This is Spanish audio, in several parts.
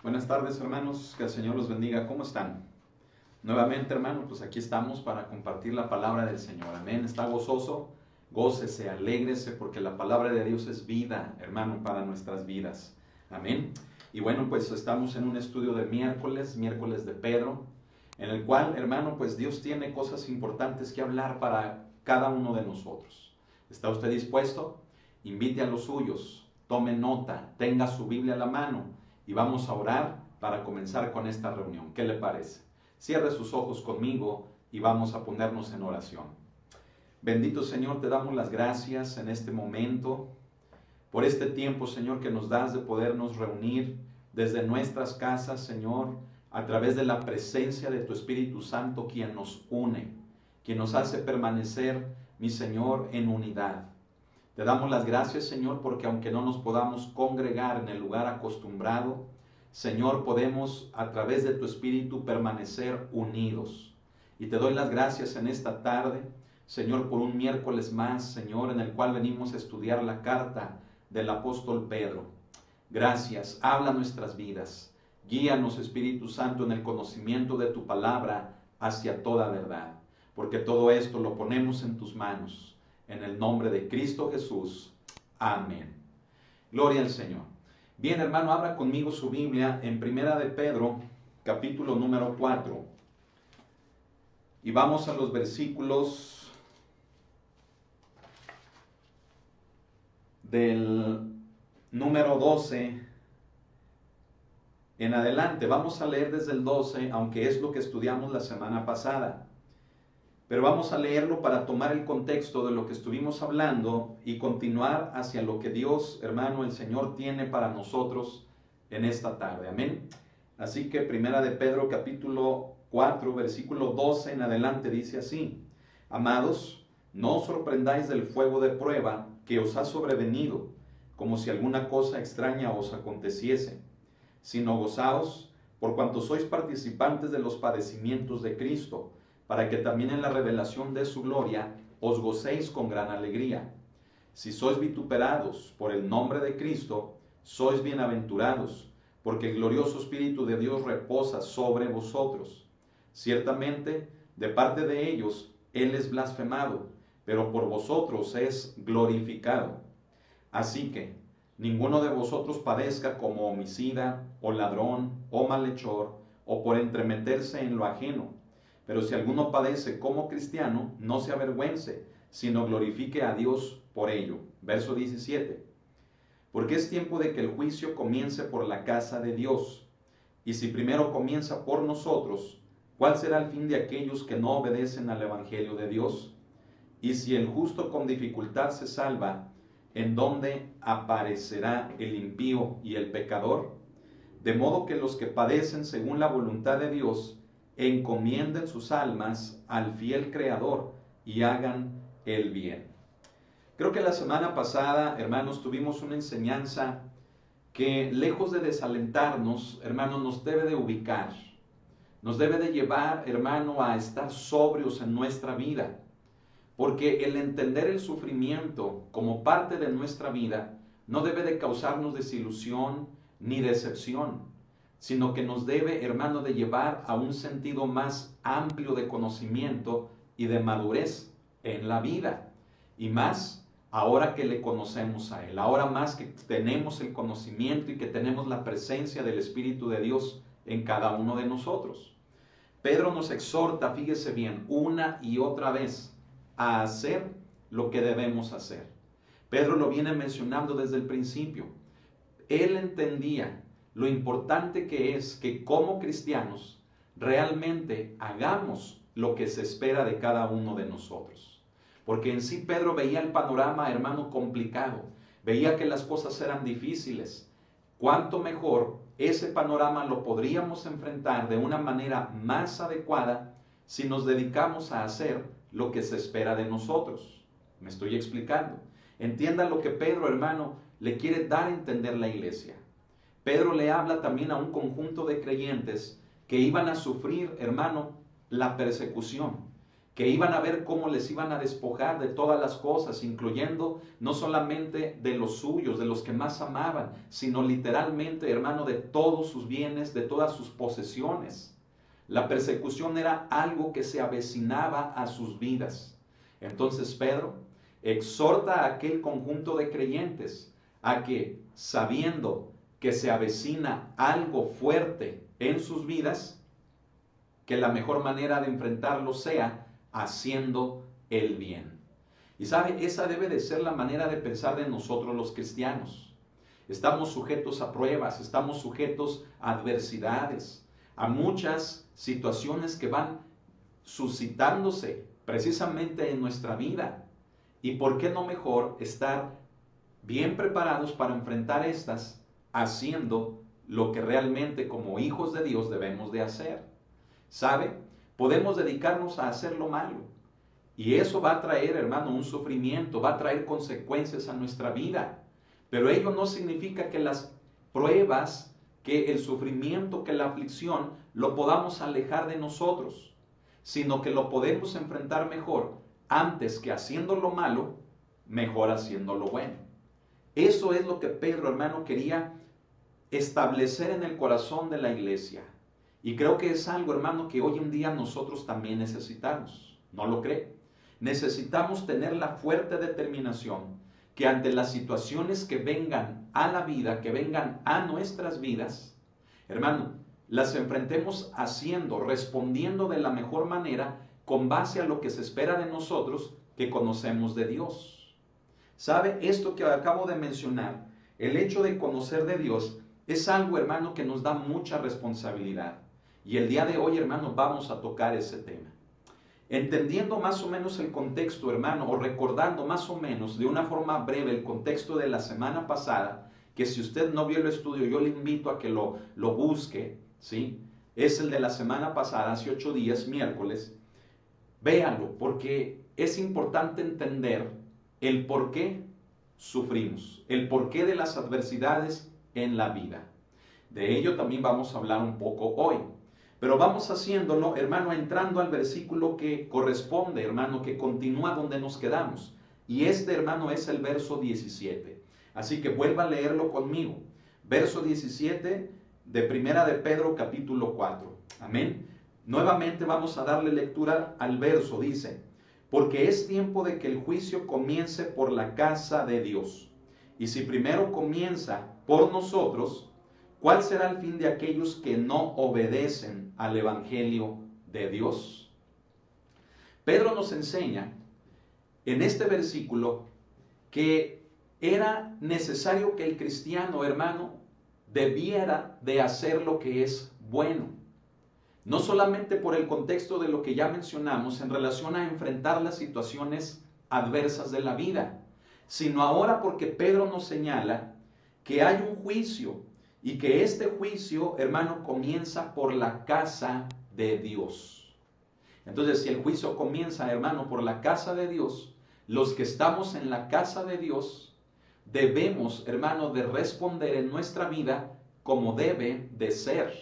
Buenas tardes, hermanos, que el Señor los bendiga. ¿Cómo están? Nuevamente, hermano, pues aquí estamos para compartir la palabra del Señor. Amén. ¿Está gozoso? Gócese, alégrese, porque la palabra de Dios es vida, hermano, para nuestras vidas. Amén. Y bueno, pues estamos en un estudio de miércoles de Pedro, en el cual, hermano, pues Dios tiene cosas importantes que hablar para cada uno de nosotros. ¿Está usted dispuesto? Invite a los suyos, tome nota, tenga su Biblia a la mano y vamos a orar para comenzar con esta reunión. ¿Qué le parece? Cierre sus ojos conmigo y vamos a ponernos en oración. Bendito Señor, te damos las gracias en este momento por este tiempo, Señor, que nos das de podernos reunir desde nuestras casas, Señor, a través de la presencia de tu Espíritu Santo, quien nos une, quien nos hace permanecer, mi Señor, en unidad. Te damos las gracias, Señor, porque aunque no nos podamos congregar en el lugar acostumbrado, Señor, podemos a través de tu Espíritu permanecer unidos. Y te doy las gracias en esta tarde, Señor, por un miércoles más, Señor, en el cual venimos a estudiar la carta del apóstol Pedro. Gracias, habla nuestras vidas. Guíanos, Espíritu Santo, en el conocimiento de tu palabra hacia toda verdad. Porque todo esto lo ponemos en tus manos. En el nombre de Cristo Jesús. Amén. Gloria al Señor. Bien, hermano, abra conmigo su Biblia en Primera de Pedro, capítulo número 4. Y vamos a los versículos del número 12 en adelante. Vamos a leer desde el 12, aunque es lo que estudiamos la semana pasada. Pero vamos a leerlo para tomar el contexto de lo que estuvimos hablando y continuar hacia lo que Dios, hermano, el Señor tiene para nosotros en esta tarde. Amén. Así que Primera de Pedro capítulo 4, versículo 12 en adelante dice así: Amados, no os sorprendáis del fuego de prueba que os ha sobrevenido, como si alguna cosa extraña os aconteciese, sino gozaos por cuanto sois participantes de los padecimientos de Cristo, para que también en la revelación de su gloria os gocéis con gran alegría. Si sois vituperados por el nombre de Cristo, sois bienaventurados, porque el glorioso Espíritu de Dios reposa sobre vosotros. Ciertamente, de parte de ellos, Él es blasfemado, pero por vosotros es glorificado. Así que, ninguno de vosotros padezca como homicida, o ladrón, o malhechor, o por entremeterse en lo ajeno. Pero si alguno padece como cristiano, no se avergüence, sino glorifique a Dios por ello. Verso 17. Porque es tiempo de que el juicio comience por la casa de Dios. Y si primero comienza por nosotros, ¿cuál será el fin de aquellos que no obedecen al Evangelio de Dios? Y si el justo con dificultad se salva, ¿en dónde aparecerá el impío y el pecador? De modo que los que padecen según la voluntad de Dios, encomienden sus almas al fiel Creador y hagan el bien. Creo que la semana pasada, hermanos, tuvimos una enseñanza que, lejos de desalentarnos, hermanos, nos debe de ubicar. Nos debe de llevar, hermano, a estar sobrios en nuestra vida. Porque el entender el sufrimiento como parte de nuestra vida no debe de causarnos desilusión ni decepción, sino que nos debe, hermano, de llevar a un sentido más amplio de conocimiento y de madurez en la vida. Y más ahora que le conocemos a Él, ahora más que tenemos el conocimiento y que tenemos la presencia del Espíritu de Dios en cada uno de nosotros. Pedro nos exhorta, fíjese bien, una y otra vez, a hacer lo que debemos hacer. Pedro lo viene mencionando desde el principio. Él entendía lo importante que es que como cristianos realmente hagamos lo que se espera de cada uno de nosotros. Porque en sí Pedro veía el panorama, hermano, complicado. Veía que las cosas eran difíciles. Cuánto mejor ese panorama lo podríamos enfrentar de una manera más adecuada si nos dedicamos a hacer lo que se espera de nosotros. ¿Me estoy explicando? Entienda lo que Pedro, hermano, le quiere dar a entender la iglesia. Pedro le habla también a un conjunto de creyentes que iban a sufrir, hermano, la persecución, que iban a ver cómo les iban a despojar de todas las cosas, incluyendo no solamente de los suyos, de los que más amaban, sino literalmente, hermano, de todos sus bienes, de todas sus posesiones. La persecución era algo que se avecinaba a sus vidas. Entonces Pedro exhorta a aquel conjunto de creyentes a que, sabiendo que se avecina algo fuerte en sus vidas, que la mejor manera de enfrentarlo sea haciendo el bien. Y sabe, esa debe de ser la manera de pensar de nosotros los cristianos. Estamos sujetos a pruebas, estamos sujetos a adversidades, a muchas situaciones que van suscitándose precisamente en nuestra vida. ¿Y por qué no mejor estar bien preparados para enfrentar estas haciendo lo que realmente como hijos de Dios debemos de hacer? ¿Sabe? Podemos dedicarnos a hacer lo malo y eso va a traer, hermano, un sufrimiento, va a traer consecuencias a nuestra vida. Pero ello no significa que las pruebas, que el sufrimiento, que la aflicción lo podamos alejar de nosotros, sino que lo podemos enfrentar mejor antes que haciendo lo malo, mejor haciendo lo bueno. Eso es lo que Pedro, hermano, quería establecer en el corazón de la iglesia. Y creo que es algo, hermano, que hoy en día nosotros también necesitamos. ¿No lo cree? Necesitamos tener la fuerte determinación que ante las situaciones que vengan a la vida, que vengan a nuestras vidas, hermano, las enfrentemos haciendo, respondiendo de la mejor manera con base a lo que se espera de nosotros que conocemos de Dios. ¿Sabe? Esto que acabo de mencionar, el hecho de conocer de Dios, es algo, hermano, que nos da mucha responsabilidad. Y el día de hoy, hermano, vamos a tocar ese tema. Entendiendo más o menos el contexto, hermano, o recordando más o menos de una forma breve el contexto de la semana pasada, que si usted no vio el estudio, yo le invito a que lo busque, ¿sí? Es el de la semana pasada, hace 8 días, miércoles. Véanlo, porque es importante entender el por qué sufrimos, el porqué de las adversidades en la vida. De ello también vamos a hablar un poco hoy. Pero vamos haciéndolo, hermano, entrando al versículo que corresponde, hermano, que continúa donde nos quedamos. Y este, hermano, es el verso 17. Así que vuelva a leerlo conmigo. Verso 17 de Primera de Pedro, capítulo 4. Amén. Nuevamente vamos a darle lectura al verso. Dice: porque es tiempo de que el juicio comience por la casa de Dios. Y si primero comienza por nosotros, ¿cuál será el fin de aquellos que no obedecen al Evangelio de Dios? Pedro nos enseña en este versículo que era necesario que el cristiano, hermano, debiera de hacer lo que es bueno. No solamente por el contexto de lo que ya mencionamos en relación a enfrentar las situaciones adversas de la vida, sino ahora porque Pedro nos señala que hay un juicio y que este juicio, hermano, comienza por la casa de Dios. Entonces, si el juicio comienza, hermano, por la casa de Dios, los que estamos en la casa de Dios debemos, hermano, de responder en nuestra vida como debe de ser.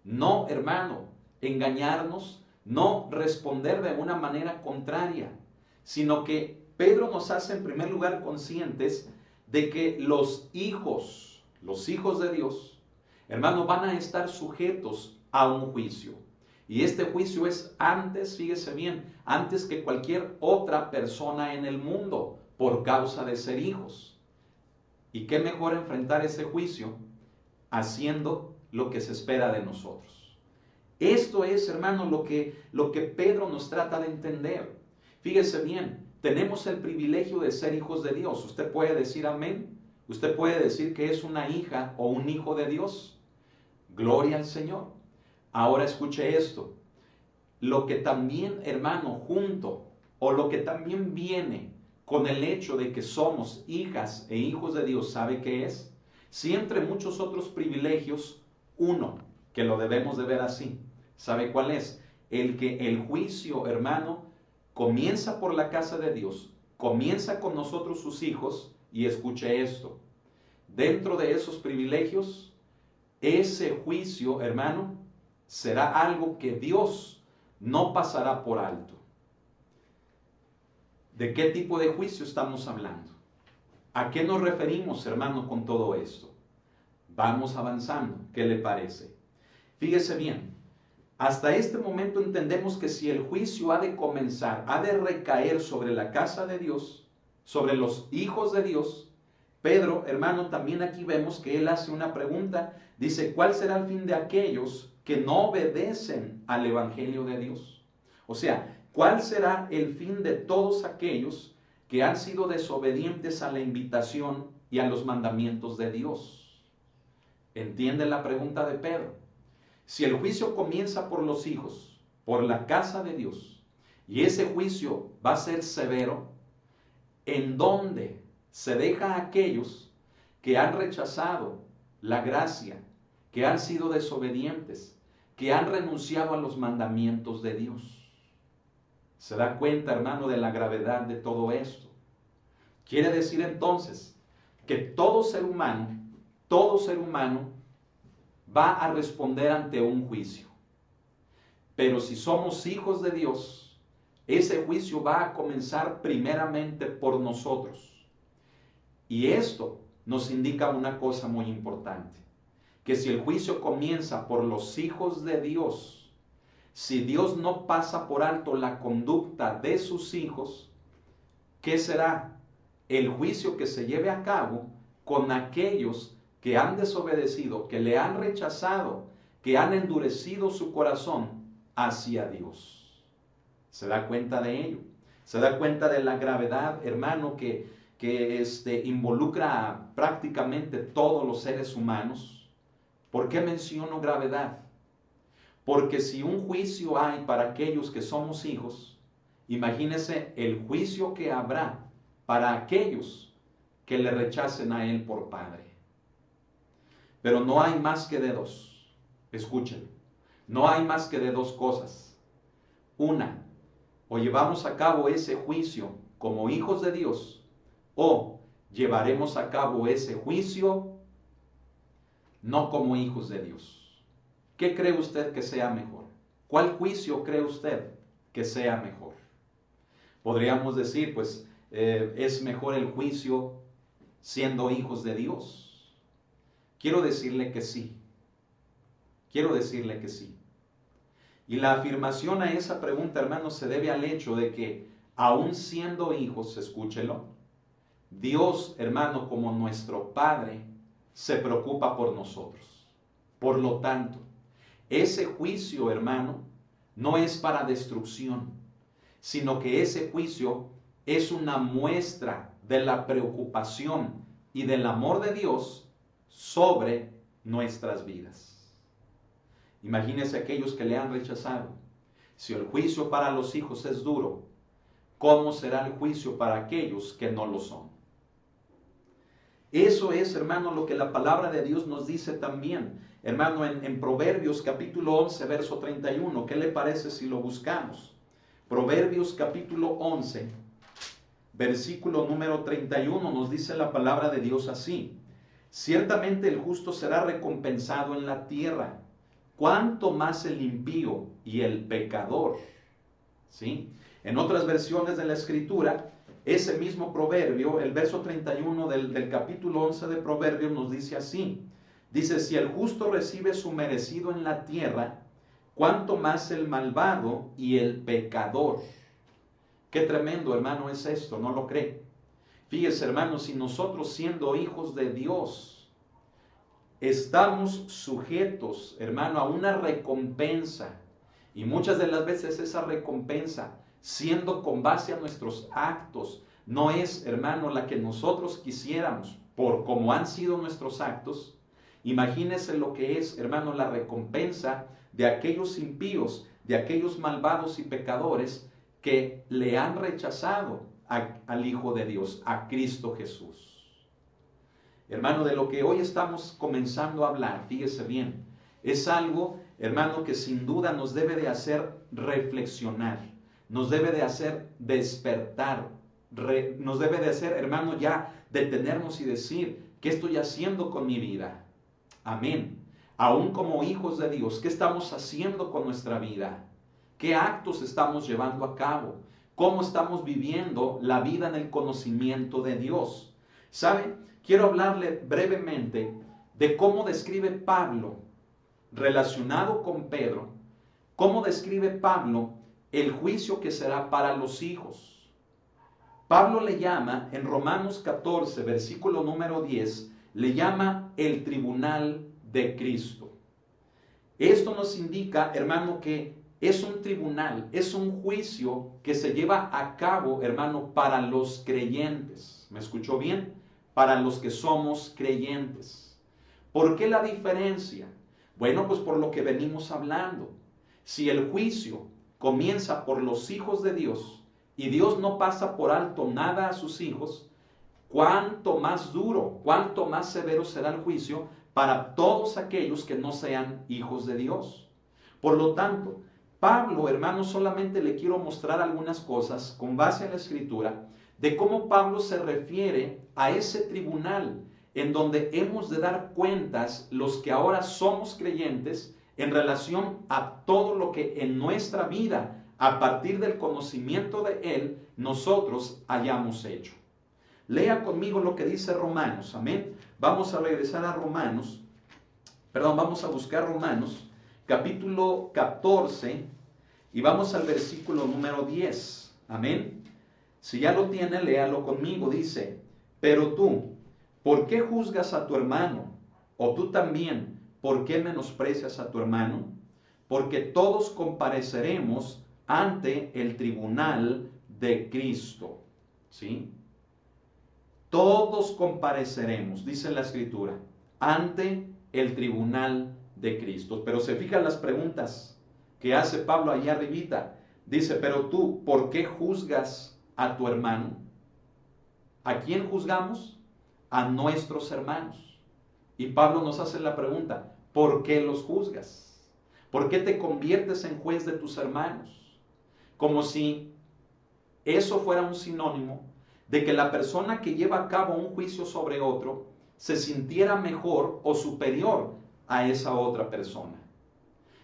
No, hermano, engañarnos, no responder de una manera contraria, sino que Pedro nos hace en primer lugar conscientes de que los hijos de Dios, hermano, van a estar sujetos a un juicio. Y este juicio es antes, fíjese bien, antes que cualquier otra persona en el mundo por causa de ser hijos. ¿Y qué mejor enfrentar ese juicio haciendo lo que se espera de nosotros? Esto es, hermano, lo que Pedro nos trata de entender. Fíjese bien, tenemos el privilegio de ser hijos de Dios. Usted puede decir amén. Usted puede decir que es una hija o un hijo de Dios. Gloria al Señor. Ahora escuche esto. Lo que también, hermano, junto, o lo que también viene con el hecho de que somos hijas e hijos de Dios, ¿sabe qué es? Si entre muchos otros privilegios, uno, que lo debemos de ver así, ¿sabe cuál es? El que el juicio, hermano, comienza por la casa de Dios, comienza con nosotros sus hijos. Y escuche esto, dentro de esos privilegios, ese juicio, hermano, será algo que Dios no pasará por alto. ¿De qué tipo de juicio estamos hablando? ¿A qué nos referimos, hermano, con todo esto? Vamos avanzando, ¿qué le parece? Fíjese bien, hasta este momento entendemos que si el juicio ha de comenzar, ha de recaer sobre la casa de Dios, sobre los hijos de Dios, Pedro, hermano, también aquí vemos que él hace una pregunta, dice, ¿cuál será el fin de aquellos que no obedecen al Evangelio de Dios? O sea, ¿cuál será el fin de todos aquellos que han sido desobedientes a la invitación y a los mandamientos de Dios? ¿Entiende la pregunta de Pedro? Si el juicio comienza por los hijos, por la casa de Dios, y ese juicio va a ser severo, ¿en dónde se deja a aquellos que han rechazado la gracia, que han sido desobedientes, que han renunciado a los mandamientos de Dios? ¿Se da cuenta, hermano, de la gravedad de todo esto? Quiere decir entonces que todo ser humano va a responder ante un juicio. Pero si somos hijos de Dios, ese juicio va a comenzar primeramente por nosotros. Y esto nos indica una cosa muy importante, que si el juicio comienza por los hijos de Dios, si Dios no pasa por alto la conducta de sus hijos, ¿qué será? El juicio que se lleve a cabo con aquellos que han desobedecido, que le han rechazado, que han endurecido su corazón hacia Dios. ¿Se da cuenta de ello? ¿Se da cuenta de la gravedad, hermano, que involucra a prácticamente todos los seres humanos? ¿Por qué menciono gravedad? Porque si un juicio hay para aquellos que somos hijos, imagínese el juicio que habrá para aquellos que le rechacen a Él por Padre. Pero no hay más que de dos. Escuchen, no hay más que de dos cosas. Una, o llevamos a cabo ese juicio como hijos de Dios, o llevaremos a cabo ese juicio no como hijos de Dios. ¿Qué cree usted que sea mejor? ¿Cuál juicio cree usted que sea mejor? Podríamos decir, pues, es mejor el juicio siendo hijos de Dios. Quiero decirle que sí. Quiero decirle que sí. Y la afirmación a esa pregunta, hermano, se debe al hecho de que, aun siendo hijos, escúchelo, Dios, hermano, como nuestro Padre, se preocupa por nosotros. Por lo tanto, ese juicio, hermano, no es para destrucción, sino que ese juicio es una muestra de la preocupación y del amor de Dios sobre nuestras vidas. Imagínense aquellos que le han rechazado. Si el juicio para los hijos es duro, ¿cómo será el juicio para aquellos que no lo son? Eso es, hermano, lo que la palabra de Dios nos dice también. Hermano, en Proverbios capítulo 11, verso 31, ¿qué le parece si lo buscamos? Proverbios capítulo 11, versículo número 31, nos dice la palabra de Dios así: ciertamente el justo será recompensado en la tierra, cuanto más el impío y el pecador. ¿Sí? En otras versiones de la Escritura, ese mismo proverbio, el verso 31 del capítulo 11 de Proverbios nos dice así. Dice, si el justo recibe su merecido en la tierra, cuanto más el malvado y el pecador. Qué tremendo, hermano, es esto, ¿no lo cree? Fíjese, hermano, si nosotros siendo hijos de Dios, estamos sujetos, hermano, a una recompensa, y muchas de las veces esa recompensa, siendo con base a nuestros actos, no es, hermano, la que nosotros quisiéramos, por como han sido nuestros actos. Imagínese lo que es, hermano, la recompensa de aquellos impíos, de aquellos malvados y pecadores que le han rechazado al Hijo de Dios, a Cristo Jesús. Hermano, de lo que hoy estamos comenzando a hablar, fíjese bien, es algo, hermano, que sin duda nos debe de hacer reflexionar, nos debe de hacer despertar, nos debe de hacer, hermano, ya detenernos y decir, ¿qué estoy haciendo con mi vida? Amén. Aún como hijos de Dios, ¿qué estamos haciendo con nuestra vida? ¿Qué actos estamos llevando a cabo? cómo estamos viviendo la vida en el conocimiento de Dios. ¿Sabe? Quiero hablarle brevemente de cómo describe Pablo, relacionado con Pedro, cómo describe Pablo el juicio que será para los hijos. Pablo le llama, en Romanos 14, versículo número 10, le llama el tribunal de Cristo. Esto nos indica, hermano, que es un tribunal, es un juicio que se lleva a cabo, hermano, para los creyentes. ¿Me escuchó bien? Para los que somos creyentes. ¿Por qué la diferencia? Bueno, pues por lo que venimos hablando. Si el juicio comienza por los hijos de Dios y Dios no pasa por alto nada a sus hijos, cuánto más duro, cuánto más severo será el juicio para todos aquellos que no sean hijos de Dios. Por lo tanto, Pablo, hermano, solamente le quiero mostrar algunas cosas con base en la Escritura de cómo Pablo se refiere a ese tribunal en donde hemos de dar cuentas los que ahora somos creyentes en relación a todo lo que en nuestra vida, a partir del conocimiento de Él, nosotros hayamos hecho. Lea conmigo lo que dice Romanos, amén. Vamos a regresar a Romanos, vamos a buscar Romanos, capítulo 14, y vamos al versículo número 10, amén. Si ya lo tiene, léalo conmigo, dice, pero tú, ¿por qué juzgas a tu hermano? O tú también, ¿por qué menosprecias a tu hermano? Porque todos compareceremos ante el tribunal de Cristo, ¿sí? Todos compareceremos, dice la Escritura, ante el tribunal de Cristo. Pero se fijan las preguntas que hace Pablo allá arribita. Dice, pero tú, ¿por qué juzgas a tu hermano? ¿A quién juzgamos? A nuestros hermanos. Y Pablo nos hace la pregunta, ¿por qué los juzgas? ¿Por qué te conviertes en juez de tus hermanos? Como si eso fuera un sinónimo de que la persona que lleva a cabo un juicio sobre otro se sintiera mejor o superior a esa otra persona.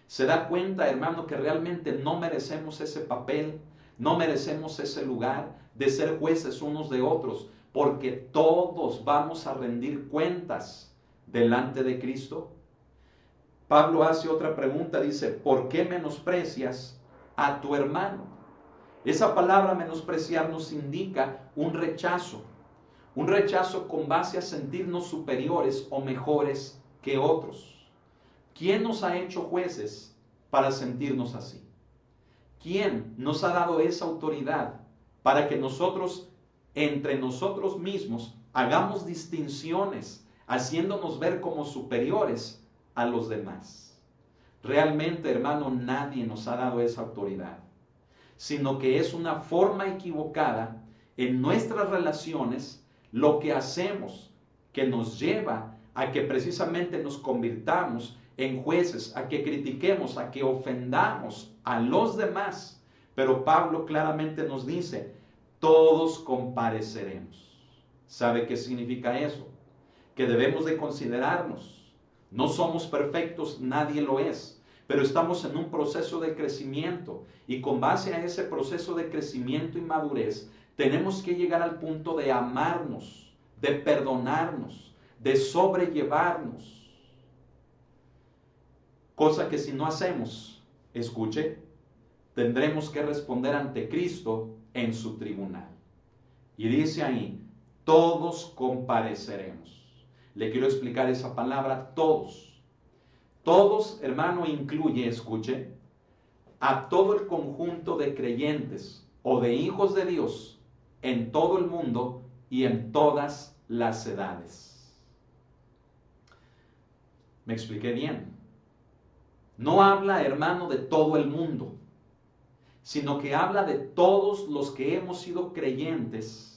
Se da cuenta, hermano, que realmente no merecemos ese papel, no merecemos ese lugar de ser jueces unos de otros, porque todos vamos a rendir cuentas delante de Cristo. Pablo hace otra pregunta, dice, ¿por qué menosprecias a tu hermano? Esa palabra menospreciar nos indica un rechazo con base a sentirnos superiores o mejores que otros. ¿Quién nos ha hecho jueces para sentirnos así? ¿Quién nos ha dado esa autoridad para que nosotros, entre nosotros mismos, hagamos distinciones, haciéndonos ver como superiores a los demás? Realmente, hermano, nadie nos ha dado esa autoridad, sino que es una forma equivocada en nuestras relaciones lo que hacemos, que nos lleva a que precisamente nos convirtamos en jueces, a que critiquemos, a que ofendamos a los demás. Pero Pablo claramente nos dice, todos compareceremos. ¿Sabe qué significa eso? Que debemos de considerarnos. No somos perfectos, nadie lo es, pero estamos en un proceso de crecimiento y con base a ese proceso de crecimiento y madurez, tenemos que llegar al punto de amarnos, de perdonarnos, de sobrellevarnos. Cosa que si no hacemos, escuche, tendremos que responder ante Cristo en su tribunal. Y dice ahí, todos compareceremos. Le quiero explicar esa palabra, todos. Todos, hermano, incluye, escuche, a todo el conjunto de creyentes o de hijos de Dios en todo el mundo y en todas las edades. ¿Me expliqué bien? No habla, hermano, de todo el mundo, sino que habla de todos los que hemos sido creyentes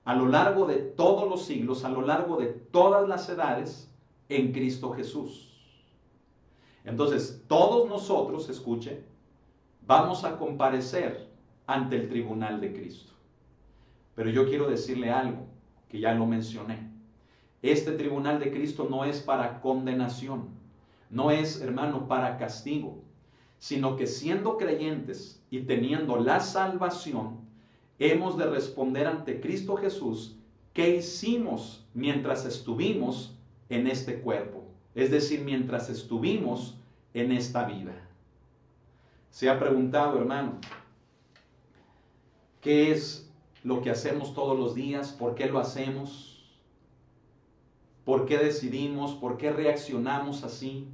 a lo largo de todos los siglos, a lo largo de todas las edades, en Cristo Jesús. Entonces, todos nosotros, escuche, vamos a comparecer ante el tribunal de Cristo. Pero yo quiero decirle algo, que ya lo mencioné. Este tribunal de Cristo no es para condenación, no es, hermano, para castigo, sino que siendo creyentes y teniendo la salvación, hemos de responder ante Cristo Jesús qué hicimos mientras estuvimos en este cuerpo, es decir, mientras estuvimos en esta vida. Se ha preguntado, hermano, ¿qué es lo que hacemos todos los días? ¿Por qué lo hacemos? ¿Por qué decidimos? ¿Por qué reaccionamos así?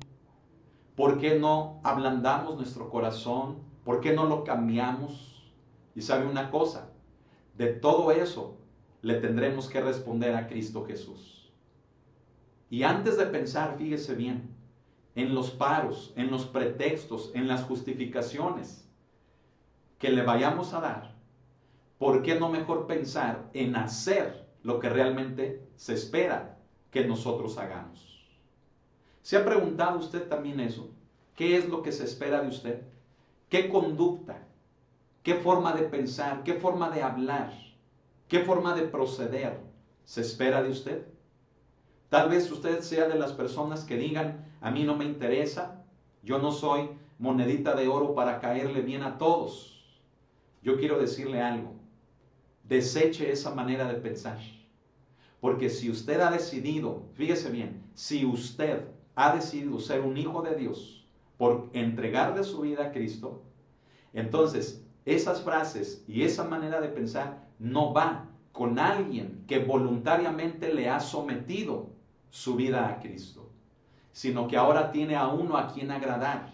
¿Por qué no ablandamos nuestro corazón? ¿Por qué no lo cambiamos? Y sabe una cosa, de todo eso le tendremos que responder a Cristo Jesús. Y antes de pensar, fíjese bien, en los paros, en los pretextos, en las justificaciones que le vayamos a dar, ¿por qué no mejor pensar en hacer lo que realmente se espera que nosotros hagamos? ¿Se ha preguntado usted también eso? ¿Qué es lo que se espera de usted? ¿Qué conducta? ¿Qué forma de pensar? ¿Qué forma de hablar? ¿Qué forma de proceder se espera de usted? Tal vez usted sea de las personas que digan, a mí no me interesa, yo no soy monedita de oro para caerle bien a todos. Yo quiero decirle algo, deseche esa manera de pensar. Porque si usted ha decidido, fíjese bien, si usted ha decidido ser un hijo de Dios por entregarle su vida a Cristo, entonces esas frases y esa manera de pensar no va con alguien que voluntariamente le ha sometido su vida a Cristo, sino que ahora tiene a uno a quien agradar,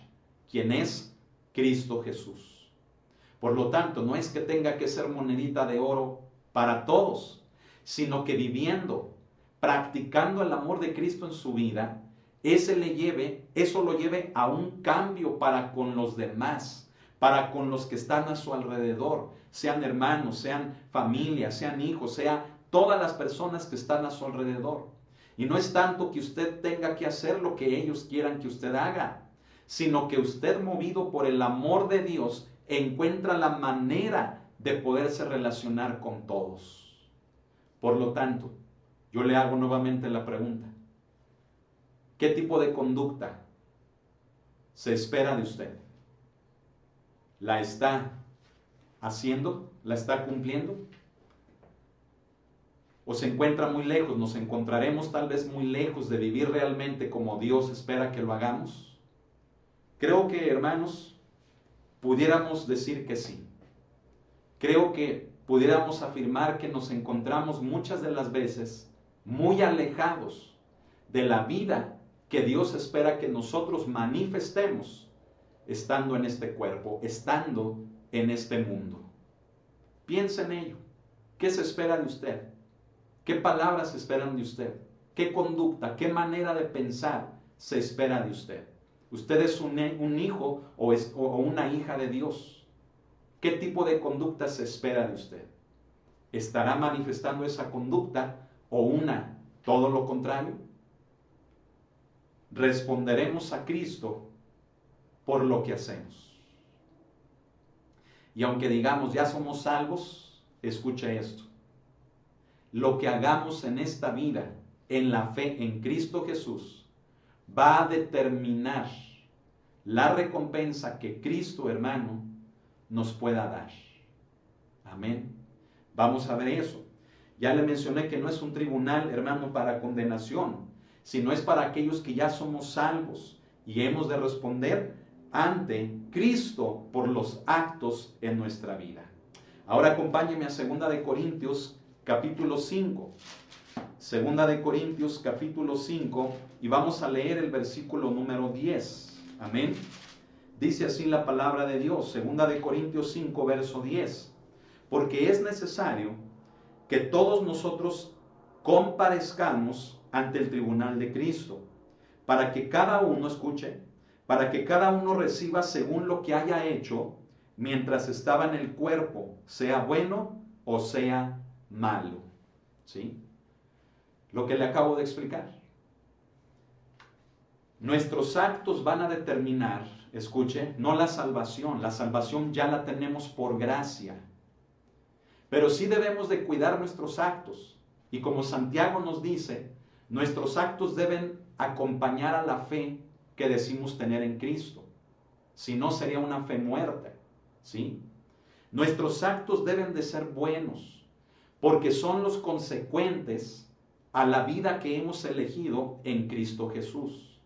quien es Cristo Jesús. Por lo tanto, no es que tenga que ser monedita de oro para todos, sino que viviendo, practicando el amor de Cristo en su vida, eso lo lleve a un cambio para con los demás, para con los que están a su alrededor, sean hermanos, sean familia, sean hijos, sean todas las personas que están a su alrededor. Y no es tanto que usted tenga que hacer lo que ellos quieran que usted haga, sino que usted, movido por el amor de Dios, encuentra la manera de poderse relacionar con todos. Por lo tanto, yo le hago nuevamente la pregunta, ¿qué tipo de conducta se espera de usted? ¿La está haciendo? ¿La está cumpliendo? ¿O se encuentra muy lejos? ¿Nos encontraremos tal vez muy lejos de vivir realmente como Dios espera que lo hagamos? Creo que, hermanos, pudiéramos decir que sí. Creo que pudiéramos afirmar que nos encontramos muchas de las veces muy alejados de la vida que Dios espera que nosotros manifestemos estando en este cuerpo, estando en este mundo. Piensa en ello. ¿Qué se espera de usted? ¿Qué palabras se esperan de usted? ¿Qué conducta, qué manera de pensar se espera de usted? ¿Usted es un hijo o una hija de Dios? ¿Qué tipo de conducta se espera de usted? ¿Estará manifestando esa conducta o todo lo contrario? Responderemos a Cristo por lo que hacemos. Y aunque digamos ya somos salvos, escuche esto. Lo que hagamos en esta vida, en la fe en Cristo Jesús, va a determinar la recompensa que Cristo, hermano, nos pueda dar. Amén. Vamos a ver eso. Ya le mencioné que no es un tribunal, hermano, para condenación, sino es para aquellos que ya somos salvos y hemos de responder ante Cristo por los actos en nuestra vida. Ahora acompáñeme a 2 de Corintios capítulo 5. 2 de Corintios capítulo 5 y vamos a leer el versículo número 10. Amén. Dice así la palabra de Dios, 2 de Corintios 5, verso 10. Porque es necesario que todos nosotros comparezcamos ante el tribunal de Cristo, para que cada uno, escuche, para que cada uno reciba según lo que haya hecho mientras estaba en el cuerpo, sea bueno o sea malo. ¿Sí? Lo que le acabo de explicar. Nuestros actos van a determinar, escuche, no la salvación ya la tenemos por gracia. Pero sí debemos de cuidar nuestros actos. Y como Santiago nos dice, nuestros actos deben acompañar a la fe que decimos tener en Cristo. si no sería una fe muerta, ¿sí? Nuestros actos deben de ser buenos, porque son los consecuentes a la vida que hemos elegido en Cristo Jesús.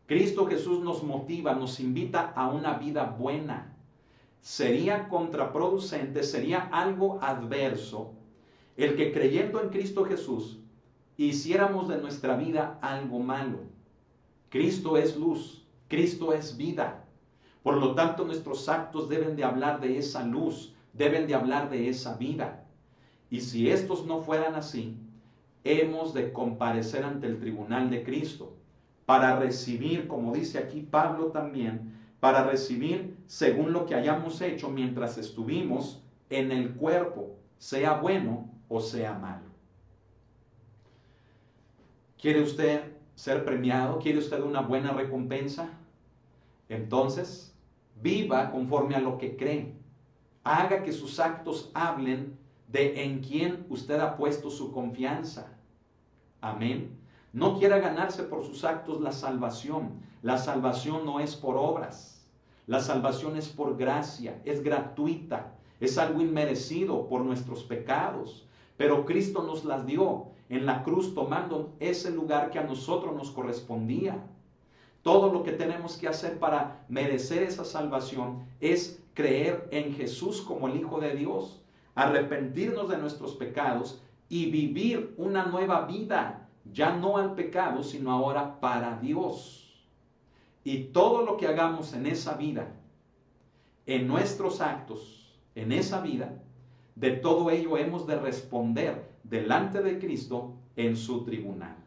Cristo Jesús nos motiva, nos invita a una vida buena. Sería contraproducente, sería algo adverso el que creyendo en Cristo Jesús hiciéramos de nuestra vida algo malo. Cristo es luz, Cristo es vida. Por lo tanto, nuestros actos deben de hablar de esa luz, deben de hablar de esa vida. Y si estos no fueran así, hemos de comparecer ante el tribunal de Cristo para recibir, como dice aquí Pablo también, para recibir según lo que hayamos hecho mientras estuvimos en el cuerpo, sea bueno o sea malo. ¿Quiere usted ser premiado? ¿Quiere usted una buena recompensa? Entonces, viva conforme a lo que cree. Haga que sus actos hablen de en quién usted ha puesto su confianza. Amén. No quiera ganarse por sus actos la salvación. La salvación no es por obras. La salvación es por gracia, es gratuita, es algo inmerecido por nuestros pecados. Pero Cristo nos las dio en la cruz tomando ese lugar que a nosotros nos correspondía. Todo lo que tenemos que hacer para merecer esa salvación es creer en Jesús como el Hijo de Dios, arrepentirnos de nuestros pecados y vivir una nueva vida, ya no al pecado, sino ahora para Dios. Y todo lo que hagamos en esa vida, en nuestros actos, en esa vida, de todo ello hemos de responder delante de Cristo en su tribunal.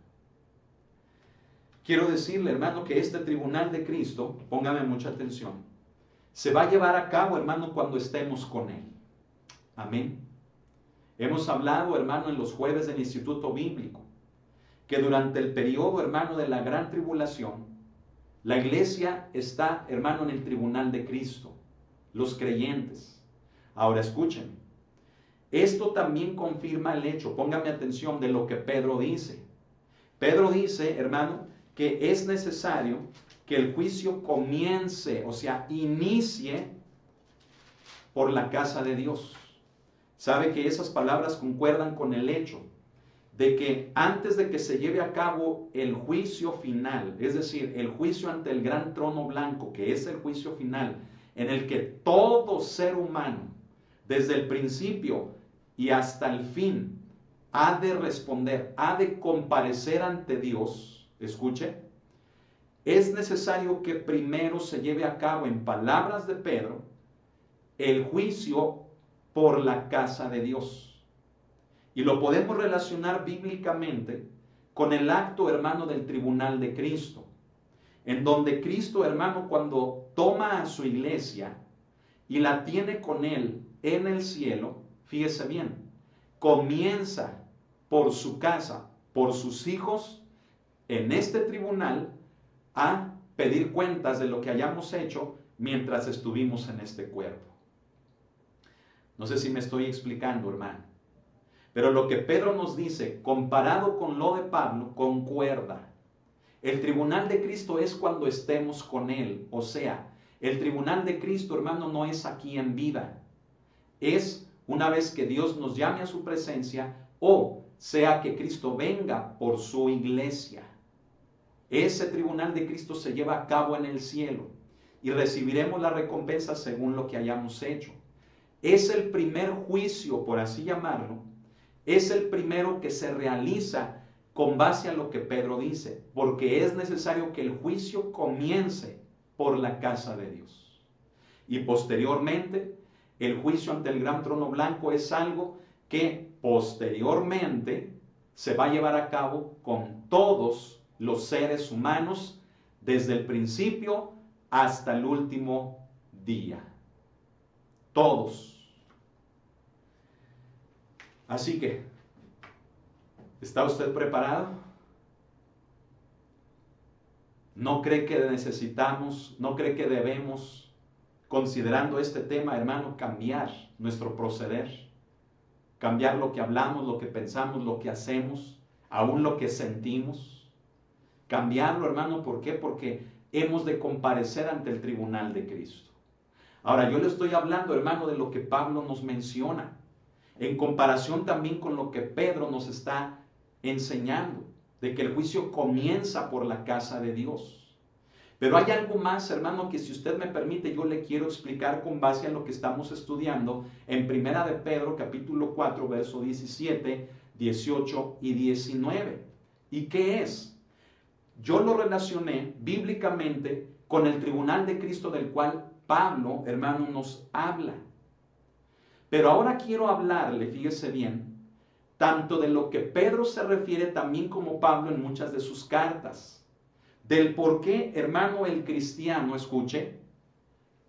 Quiero decirle, hermano, que este tribunal de Cristo, póngame mucha atención, se va a llevar a cabo, hermano, cuando estemos con Él. Amén. Hemos hablado, hermano, en los jueves del Instituto Bíblico, que durante el periodo, hermano, de la gran tribulación, la iglesia está, hermano, en el tribunal de Cristo, los creyentes. Ahora escuchen, esto también confirma el hecho, póngame atención de lo que Pedro dice. Pedro dice, hermano, que es necesario que el juicio comience, o sea, inicie por la casa de Dios. Sabe que esas palabras concuerdan con el hecho de que antes de que se lleve a cabo el juicio final, es decir, el juicio ante el gran trono blanco, que es el juicio final, en el que todo ser humano, desde el principio y hasta el fin, ha de responder, ha de comparecer ante Dios, escuche, es necesario que primero se lleve a cabo, en palabras de Pedro, el juicio por la casa de Dios. Y lo podemos relacionar bíblicamente con el acto, hermano, del tribunal de Cristo, en donde Cristo, hermano, cuando toma a su iglesia y la tiene con Él en el cielo, fíjese bien, comienza por su casa, por sus hijos, en este tribunal, a pedir cuentas de lo que hayamos hecho mientras estuvimos en este cuerpo. No sé si me estoy explicando, hermano. Pero lo que Pedro nos dice, comparado con lo de Pablo, concuerda. El tribunal de Cristo es cuando estemos con Él. O sea, el tribunal de Cristo, hermano, no es aquí en vida. Es una vez que Dios nos llame a su presencia o sea que Cristo venga por su iglesia. Ese tribunal de Cristo se lleva a cabo en el cielo y recibiremos la recompensa según lo que hayamos hecho. Es el primer juicio, por así llamarlo, es el primero que se realiza con base a lo que Pedro dice, porque es necesario que el juicio comience por la casa de Dios. Y posteriormente, el juicio ante el gran trono blanco es algo que posteriormente se va a llevar a cabo con todos los seres humanos desde el principio hasta el último día. Todos. Así que, ¿está usted preparado? ¿No cree que necesitamos, no cree que debemos, considerando este tema, hermano, cambiar nuestro proceder? Cambiar lo que hablamos, lo que pensamos, lo que hacemos, aún lo que sentimos. Cambiarlo, hermano, ¿por qué? Porque hemos de comparecer ante el tribunal de Cristo. Ahora, yo le estoy hablando, hermano, de lo que Pablo nos menciona, en comparación también con lo que Pedro nos está enseñando, de que el juicio comienza por la casa de Dios. Pero hay algo más, hermano, que si usted me permite, yo le quiero explicar con base a lo que estamos estudiando en Primera de Pedro, capítulo 4, verso 17, 18 y 19. ¿Y qué es? Yo lo relacioné bíblicamente con el tribunal de Cristo del cual Pablo, hermano, nos habla. Pero ahora quiero hablarle, fíjese bien, tanto de lo que Pedro se refiere también como Pablo en muchas de sus cartas. Del por qué, hermano, el cristiano, escuche,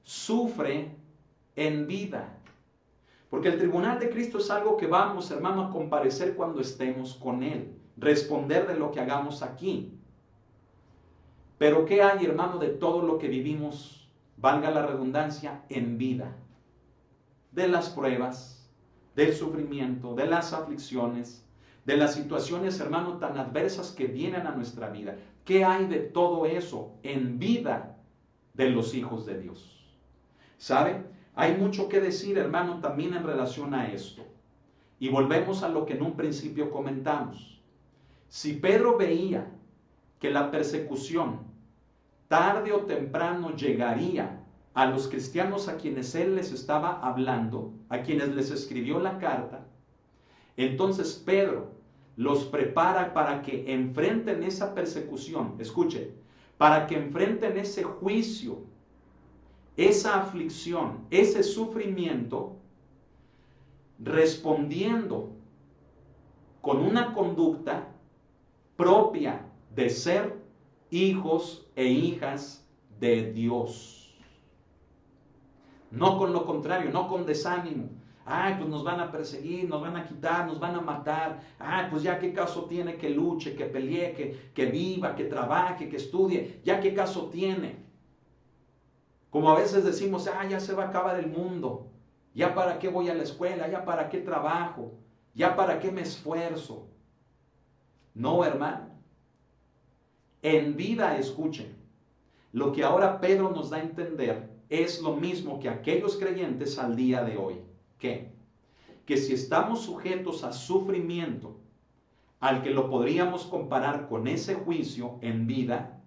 sufre en vida. Porque el tribunal de Cristo es algo que vamos, hermano, a comparecer cuando estemos con Él. Responder de lo que hagamos aquí. Pero ¿qué hay, hermano, de todo lo que vivimos, valga la redundancia, en vida? De las pruebas, del sufrimiento, de las aflicciones, de las situaciones, hermano, tan adversas que vienen a nuestra vida. ¿Qué hay de todo eso en vida de los hijos de Dios? ¿Sabe? Hay mucho que decir, hermano, también en relación a esto. Y volvemos a lo que en un principio comentamos. Si Pedro veía que la persecución tarde o temprano llegaría a los cristianos a quienes él les estaba hablando, a quienes les escribió la carta, entonces Pedro los prepara para que enfrenten esa persecución, escuche, para que enfrenten ese juicio, esa aflicción, ese sufrimiento, respondiendo con una conducta propia de ser hijos e hijas de Dios. No con lo contrario, no con desánimo. Ay, pues nos van a perseguir, nos van a quitar, nos van a matar. Ay, pues ya qué caso tiene que luche, que pelee, que viva, que trabaje, que estudie. Ya qué caso tiene. Como a veces decimos, ya se va a acabar el mundo. Ya para qué voy a la escuela, ya para qué trabajo, ya para qué me esfuerzo. No, hermano. En vida, escuchen, lo que ahora Pedro nos da a entender es lo mismo que aquellos creyentes al día de hoy. ¿Qué? Que si estamos sujetos a sufrimiento, al que lo podríamos comparar con ese juicio en vida,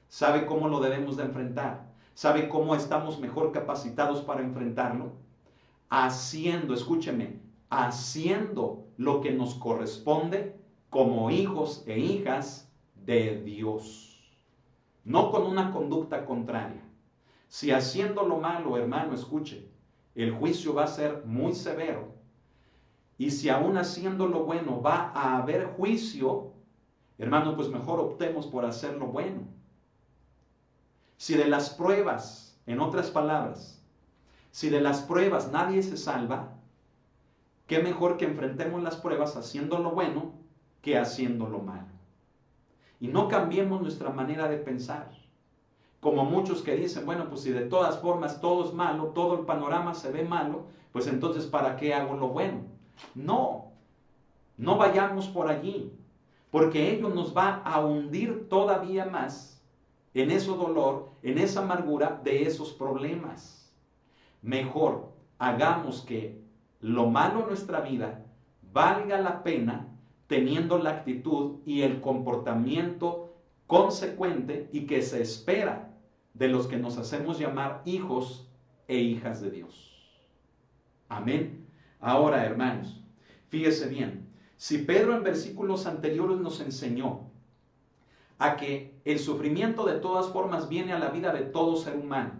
¿sabe cómo lo debemos de enfrentar? ¿Sabe cómo estamos mejor capacitados para enfrentarlo? Haciendo, escúcheme, haciendo lo que nos corresponde como hijos e hijas de Dios. No con una conducta contraria. Si haciendo lo malo, hermano, escuche, el juicio va a ser muy severo. Y si aún haciendo lo bueno va a haber juicio, hermano, pues mejor optemos por hacer lo bueno. Si de las pruebas, en otras palabras, si de las pruebas nadie se salva, qué mejor que enfrentemos las pruebas haciendo lo bueno que haciendo lo malo. Y no cambiemos nuestra manera de pensar. Como muchos que dicen, bueno, pues si de todas formas todo es malo, todo el panorama se ve malo, pues entonces ¿para qué hago lo bueno? No, no vayamos por allí, porque ello nos va a hundir todavía más en ese dolor, en esa amargura de esos problemas. Mejor hagamos que lo malo en nuestra vida valga la pena teniendo la actitud y el comportamiento consecuente y que se espera de los que nos hacemos llamar hijos e hijas de Dios. Amén. Ahora, hermanos, fíjese bien, si Pedro en versículos anteriores nos enseñó a que el sufrimiento de todas formas viene a la vida de todo ser humano,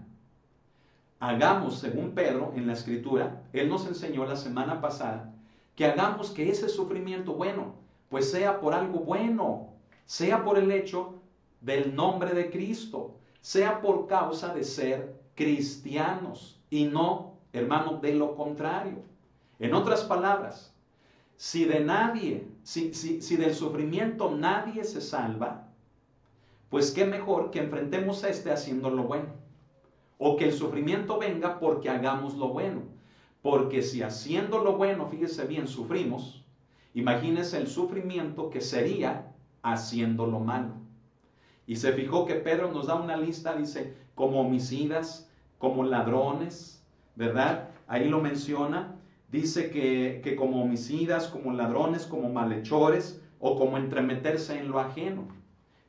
hagamos, según Pedro en la Escritura, él nos enseñó la semana pasada, que hagamos que ese sufrimiento, bueno, pues sea por algo bueno, sea por el hecho del nombre de Cristo, sea por causa de ser cristianos y no, hermano, de lo contrario. En otras palabras, si de nadie, si del sufrimiento nadie se salva, pues qué mejor que enfrentemos haciendo lo bueno. O que el sufrimiento venga porque hagamos lo bueno. Porque si haciendo lo bueno, fíjese bien, sufrimos, imagínese el sufrimiento que sería haciendo lo malo. Y se fijó que Pedro nos da una lista, dice, como homicidas, como ladrones, ¿verdad? Ahí lo menciona. Dice que como homicidas, como ladrones, como malhechores o como entremeterse en lo ajeno.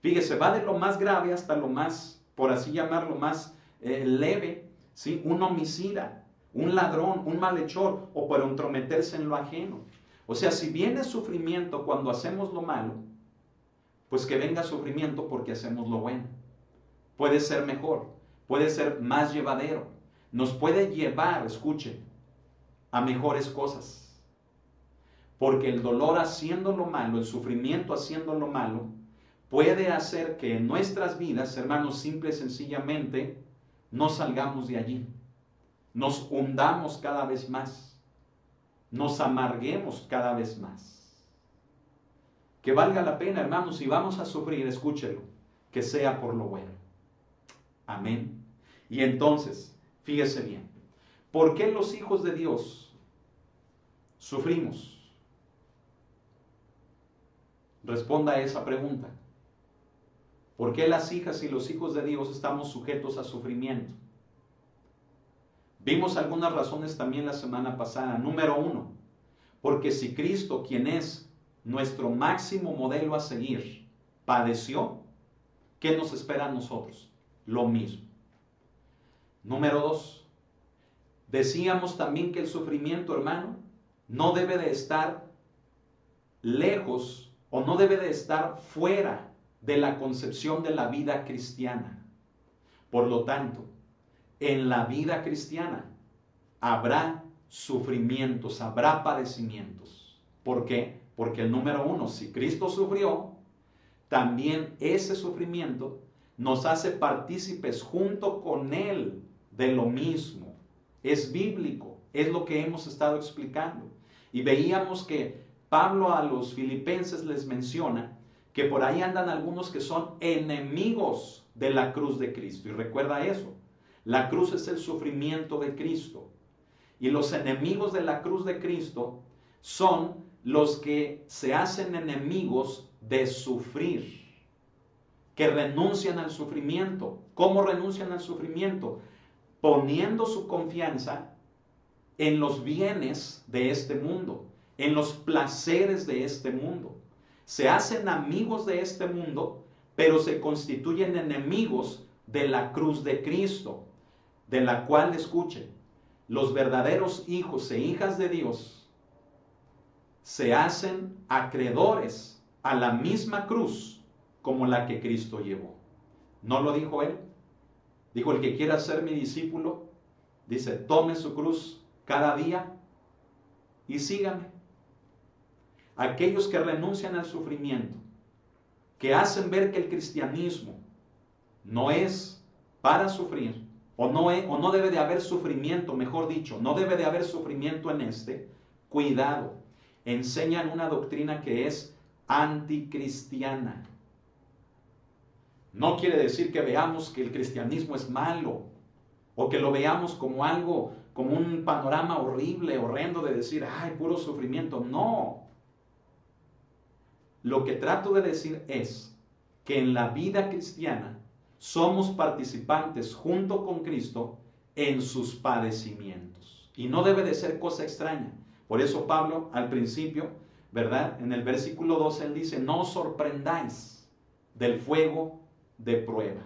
Fíjese, va de lo más grave hasta lo más, por así llamarlo, más leve, ¿sí? Un homicida, un ladrón, un malhechor o por entrometerse en lo ajeno. O sea, si viene sufrimiento cuando hacemos lo malo, pues que venga sufrimiento porque hacemos lo bueno. Puede ser mejor, puede ser más llevadero, nos puede llevar, escuche, a mejores cosas. Porque el dolor haciendo lo malo, el sufrimiento haciendo lo malo, puede hacer que en nuestras vidas, hermanos, simple y sencillamente, no salgamos de allí. Nos hundamos cada vez más. Nos amarguemos cada vez más. Que valga la pena, hermanos, si vamos a sufrir, escúchelo, que sea por lo bueno. Amén. Y entonces, fíjese bien, ¿por qué los hijos de Dios sufrimos? Responda a esa pregunta. ¿Por qué las hijas y los hijos de Dios estamos sujetos a sufrimiento? Vimos algunas razones también la semana pasada. Número 1, porque si Cristo, quien es nuestro máximo modelo a seguir, padeció, ¿qué nos espera a nosotros? Lo mismo. Número 2, decíamos también que el sufrimiento, hermano, no debe de estar lejos o no debe de estar fuera de la concepción de la vida cristiana. Por lo tanto, en la vida cristiana habrá sufrimientos, habrá padecimientos. ¿Por qué? Porque el número 1, si Cristo sufrió, también ese sufrimiento nos hace partícipes junto con Él de lo mismo. Es bíblico, es lo que hemos estado explicando. Y veíamos que Pablo a los filipenses les menciona que por ahí andan algunos que son enemigos de la cruz de Cristo. Y recuerda eso, la cruz es el sufrimiento de Cristo. Y los enemigos de la cruz de Cristo son los que se hacen enemigos de sufrir, que renuncian al sufrimiento. ¿Cómo renuncian al sufrimiento? Poniendo su confianza en los bienes de este mundo, en los placeres de este mundo. Se hacen amigos de este mundo, pero se constituyen enemigos de la cruz de Cristo, de la cual, escuchen, los verdaderos hijos e hijas de Dios se hacen acreedores a la misma cruz como la que Cristo llevó. ¿No lo dijo Él? Dijo, el que quiera ser mi discípulo, dice, tome su cruz cada día y sígame. Aquellos que renuncian al sufrimiento, que hacen ver que el cristianismo no es para sufrir, o no debe de haber sufrimiento, mejor dicho, no debe de haber sufrimiento en este, cuidado, enseñan una doctrina que es anticristiana. No quiere decir que veamos que el cristianismo es malo, o que lo veamos como algo, como un panorama horrible, horrendo de decir, ay, puro sufrimiento. No. Lo que trato de decir es que en la vida cristiana somos participantes junto con Cristo en sus padecimientos. Y no debe de ser cosa extraña. Por eso Pablo al principio, ¿verdad? En el versículo 12 él dice, no os sorprendáis del fuego de prueba.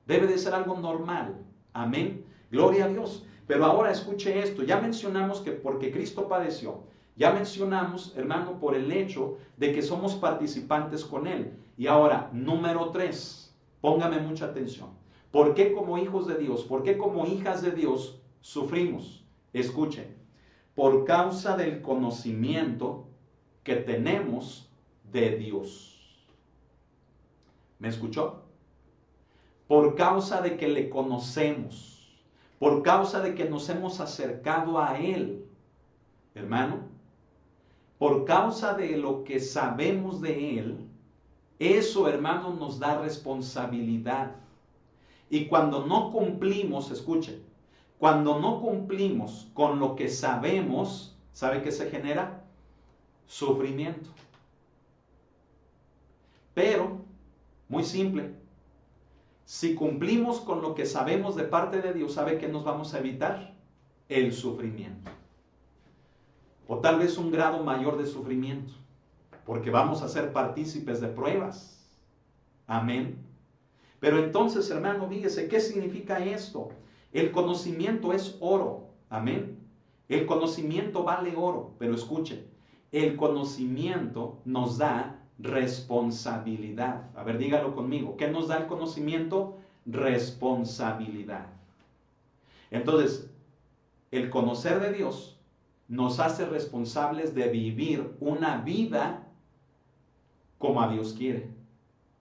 Debe de ser algo normal. Amén. Gloria a Dios. Pero ahora escuche esto. Ya mencionamos que porque Cristo padeció. Ya mencionamos, hermano, por el hecho de que somos participantes con Él. Y ahora, número 3, póngame mucha atención. ¿Por qué como hijos de Dios, por qué como hijas de Dios sufrimos? Escuchen, por causa del conocimiento que tenemos de Dios. ¿Me escuchó? Por causa de que le conocemos, por causa de que nos hemos acercado a Él, hermano. Por causa de lo que sabemos de Él, eso, hermano, nos da responsabilidad. Y cuando no cumplimos, escuchen, cuando no cumplimos con lo que sabemos, ¿sabe qué se genera? Sufrimiento. Pero Muy simple. Si cumplimos con lo que sabemos de parte de Dios, ¿sabe qué nos vamos a evitar? El sufrimiento. O tal vez un grado mayor de sufrimiento, porque vamos a ser partícipes de pruebas. Amén. Pero entonces, hermano, fíjese, ¿qué significa esto? El conocimiento es oro. Amén. El conocimiento vale oro, pero escuche, el conocimiento nos da responsabilidad. A ver, dígalo conmigo. ¿Qué nos da el conocimiento? Responsabilidad. Entonces, el conocer de Dios nos hace responsables de vivir una vida como a Dios quiere,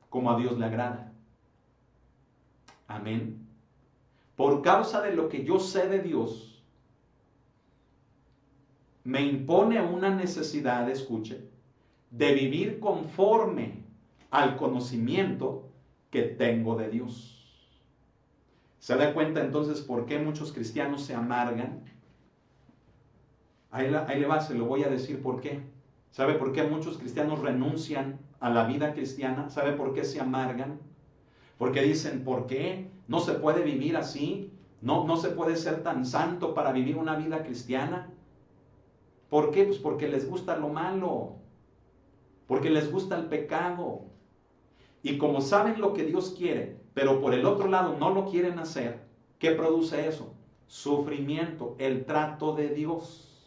como a Dios le agrada. Amén. Por causa de lo que yo sé de Dios, me impone una necesidad, escuche, de vivir conforme al conocimiento que tengo de Dios. ¿Se da cuenta entonces por qué muchos cristianos se amargan? Ahí le va, se lo voy a decir por qué. ¿Sabe por qué muchos cristianos renuncian a la vida cristiana? ¿Sabe por qué se amargan? Porque dicen, ¿por qué? No se puede vivir así. No se puede ser tan santo para vivir una vida cristiana. ¿Por qué? Pues porque les gusta lo malo. Porque les gusta el pecado. Y como saben lo que Dios quiere, pero por el otro lado no lo quieren hacer, ¿qué produce eso? Sufrimiento, el trato de Dios.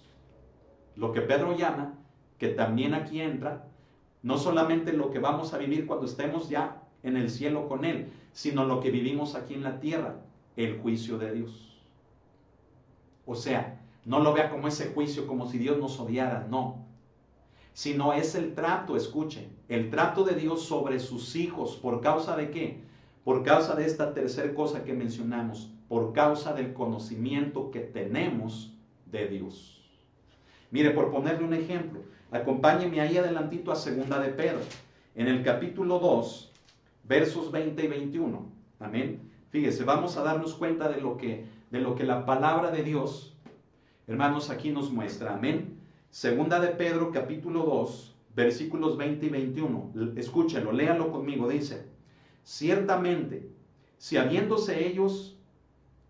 Lo que Pedro llama, que también aquí entra, no solamente lo que vamos a vivir cuando estemos ya en el cielo con Él, sino lo que vivimos aquí en la tierra, el juicio de Dios. O sea, no lo vea como ese juicio, como si Dios nos odiara, no. Sino es el trato, escuche, el trato de Dios sobre sus hijos. ¿Por causa de qué? Por causa de esta tercera cosa que mencionamos, por causa del conocimiento que tenemos de Dios. Mire, por ponerle un ejemplo, acompáñeme ahí adelantito a 2 de Pedro, en el capítulo 2, versos 20 y 21. Amén. Fíjese, vamos a darnos cuenta de lo que la palabra de Dios, hermanos, aquí nos muestra. Amén. 2 de Pedro, capítulo 2, versículos 20 y 21. Escúchelo, léalo conmigo. Dice, ciertamente, si habiéndose ellos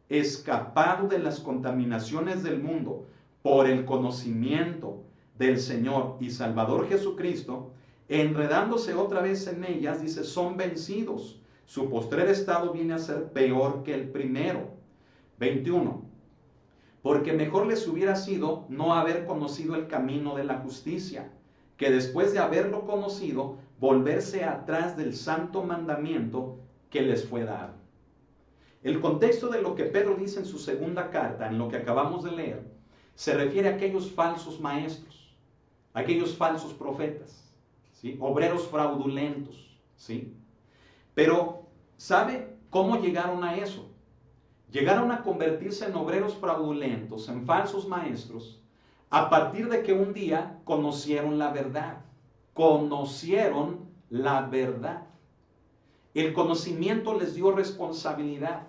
escapado de las contaminaciones del mundo por el conocimiento del Señor y Salvador Jesucristo, enredándose otra vez en ellas, dice, son vencidos. Su postrer estado viene a ser peor que el primero. 21. Porque mejor les hubiera sido no haber conocido el camino de la justicia, que después de haberlo conocido, volverse atrás del santo mandamiento que les fue dado. El contexto de lo que Pedro dice en su segunda carta, en lo que acabamos de leer, se refiere a aquellos falsos maestros, aquellos falsos profetas, ¿sí? Obreros fraudulentos, ¿sí? Pero, ¿sabe cómo llegaron a eso? Llegaron a convertirse en obreros fraudulentos, en falsos maestros, a partir de que un día conocieron la verdad. Conocieron la verdad. El conocimiento les dio responsabilidad.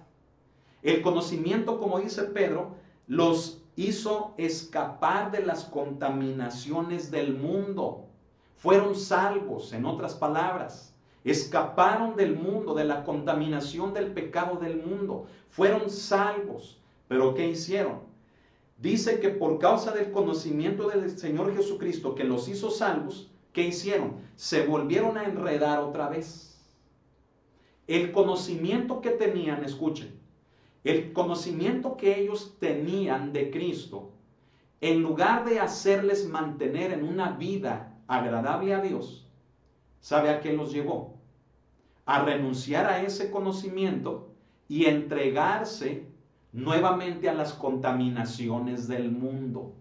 El conocimiento, como dice Pedro, los hizo escapar de las contaminaciones del mundo. Fueron salvos, en otras palabras. Escaparon del mundo, de la contaminación del pecado del mundo. Fueron salvos. ¿Pero qué hicieron? Dice que por causa del conocimiento del Señor Jesucristo que los hizo salvos, ¿qué hicieron? Se volvieron a enredar otra vez. El conocimiento que tenían, escuchen, el conocimiento que ellos tenían de Cristo, en lugar de hacerles mantener en una vida agradable a Dios, ¿sabe a qué los llevó? A renunciar a ese conocimiento y entregarse nuevamente a las contaminaciones del mundo.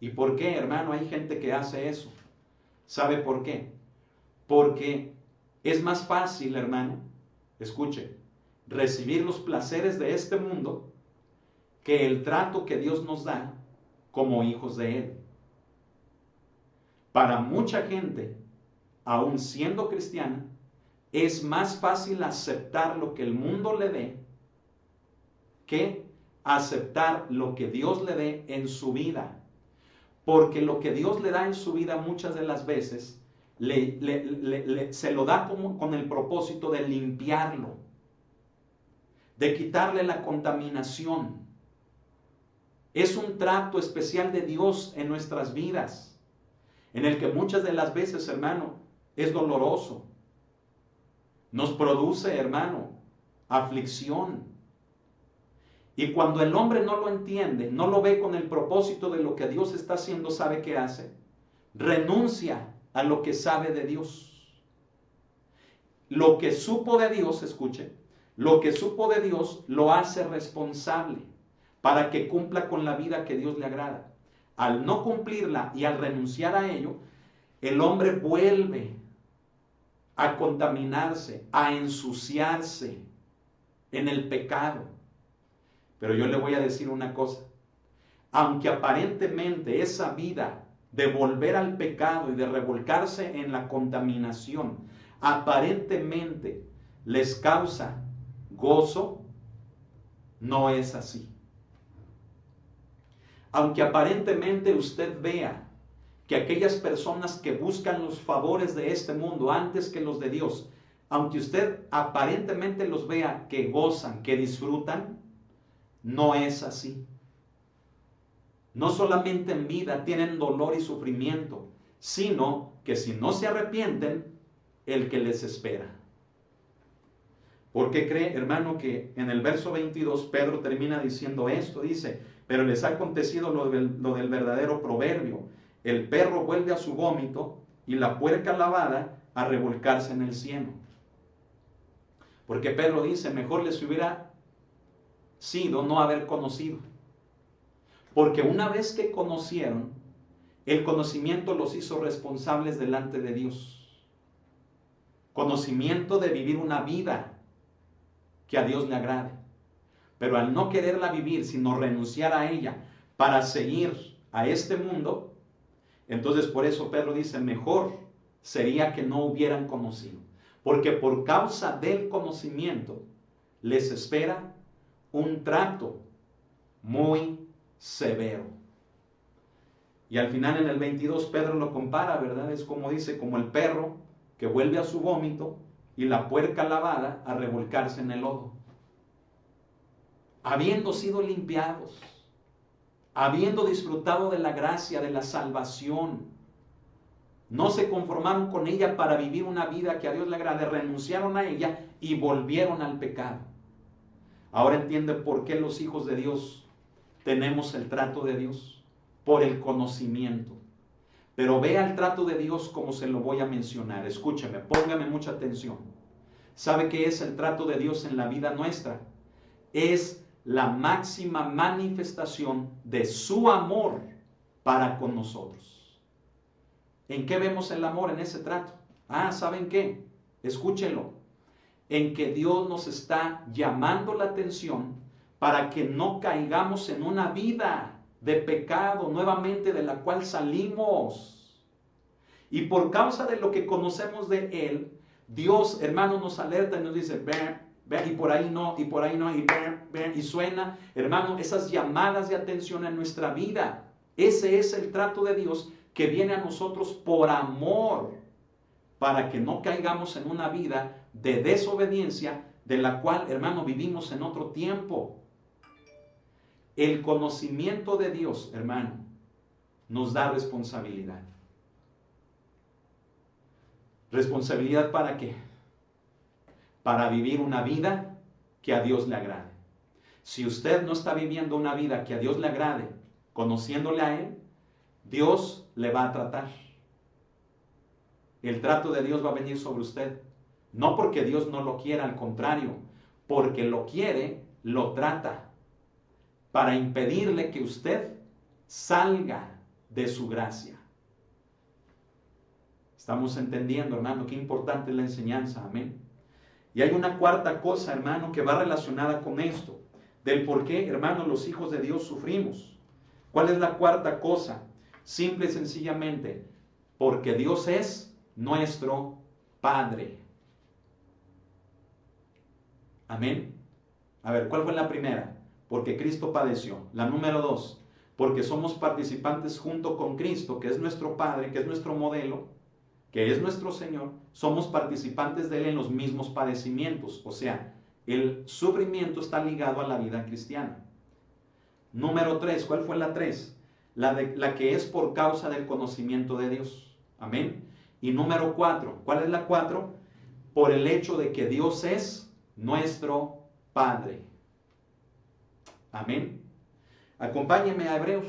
¿Y por qué, hermano? Hay gente que hace eso. ¿Sabe por qué? Porque es más fácil, hermano, escuche, recibir los placeres de este mundo que el trato que Dios nos da como hijos de Él. Para mucha gente, aun siendo cristiana, es más fácil aceptar lo que el mundo le dé que aceptar lo que Dios le dé en su vida. Porque lo que Dios le da en su vida muchas de las veces se lo da con el propósito de limpiarlo, de quitarle la contaminación. Es un trato especial de Dios en nuestras vidas, en el que muchas de las veces, hermano, es doloroso. Nos produce, hermano, aflicción. Y cuando el hombre no lo entiende, no lo ve con el propósito de lo que Dios está haciendo, ¿sabe qué hace? Renuncia a lo que sabe de Dios. Lo que supo de Dios, escuche, lo que supo de Dios lo hace responsable para que cumpla con la vida que Dios le agrada. Al no cumplirla y al renunciar a ello, el hombre vuelve a contaminarse, a ensuciarse en el pecado. Pero yo le voy a decir una cosa, aunque aparentemente esa vida de volver al pecado y de revolcarse en la contaminación, aparentemente les causa gozo, no es así. Aunque aparentemente usted vea que aquellas personas que buscan los favores de este mundo antes que los de Dios, aunque usted aparentemente los vea que gozan, que disfrutan, no es así. No solamente en vida tienen dolor y sufrimiento, sino que si no se arrepienten, el que les espera. ¿Por qué cree, hermano, que en el verso 22 Pedro termina diciendo esto? Dice, pero les ha acontecido lo del verdadero proverbio. El perro vuelve a su vómito y la puerca lavada a revolcarse en el cieno. Porque Pedro dice, mejor les hubiera sido no haber conocido. Porque una vez que conocieron, el conocimiento los hizo responsables delante de Dios. Conocimiento de vivir una vida que a Dios le agrade. Pero al no quererla vivir, sino renunciar a ella para seguir a este mundo, entonces por eso Pedro dice, mejor sería que no hubieran conocido. Porque por causa del conocimiento les espera un trato muy severo. Y al final en el 22 Pedro lo compara, ¿verdad? Es como dice, como el perro que vuelve a su vómito y la puerca lavada a revolcarse en el lodo. Habiendo sido limpiados, habiendo disfrutado de la gracia, de la salvación, no se conformaron con ella para vivir una vida que a Dios le agrade, renunciaron a ella y volvieron al pecado. Ahora entiende por qué los hijos de Dios tenemos el trato de Dios, por el conocimiento. Pero vea el trato de Dios como se lo voy a mencionar. Escúcheme, póngame mucha atención. ¿Sabe qué es el trato de Dios en la vida nuestra? Es la máxima manifestación de su amor para con nosotros. ¿En qué vemos el amor en ese trato? ¿Saben qué? Escúchenlo. En que Dios nos está llamando la atención para que no caigamos en una vida de pecado nuevamente de la cual salimos. Y por causa de lo que conocemos de Él, Dios, hermano, nos alerta y nos dice, ven, y por ahí no, y por ahí no, y ven, y suena, hermano, esas llamadas de atención en nuestra vida. Ese es el trato de Dios que viene a nosotros por amor, para que no caigamos en una vida de desobediencia de la cual, hermano, vivimos en otro tiempo. El conocimiento de Dios, hermano, nos da responsabilidad. ¿Responsabilidad para qué? Para vivir una vida que a Dios le agrade. Si usted no está viviendo una vida que a Dios le agrade, conociéndole a Él, Dios le va a tratar. El trato de Dios va a venir sobre usted. No porque Dios no lo quiera, al contrario, porque lo quiere, lo trata para impedirle que usted salga de su gracia. Estamos entendiendo, hermano, qué importante es la enseñanza, amén. Y hay una cuarta cosa, hermano, que va relacionada con esto, del por qué, hermano, los hijos de Dios sufrimos. ¿Cuál es la cuarta cosa? Simple y sencillamente, porque Dios es nuestro Padre. Amén. A ver, ¿cuál fue la primera? Porque Cristo padeció. La número 2, porque somos participantes junto con Cristo, que es nuestro Padre, que es nuestro modelo, que es nuestro Señor, somos participantes de Él en los mismos padecimientos. O sea, el sufrimiento está ligado a la vida cristiana. Número 3, ¿cuál fue la 3? La que es por causa del conocimiento de Dios. Amén. Y número 4, ¿cuál es la 4? Por el hecho de que Dios es nuestro Padre. Amén. Acompáñeme a Hebreos.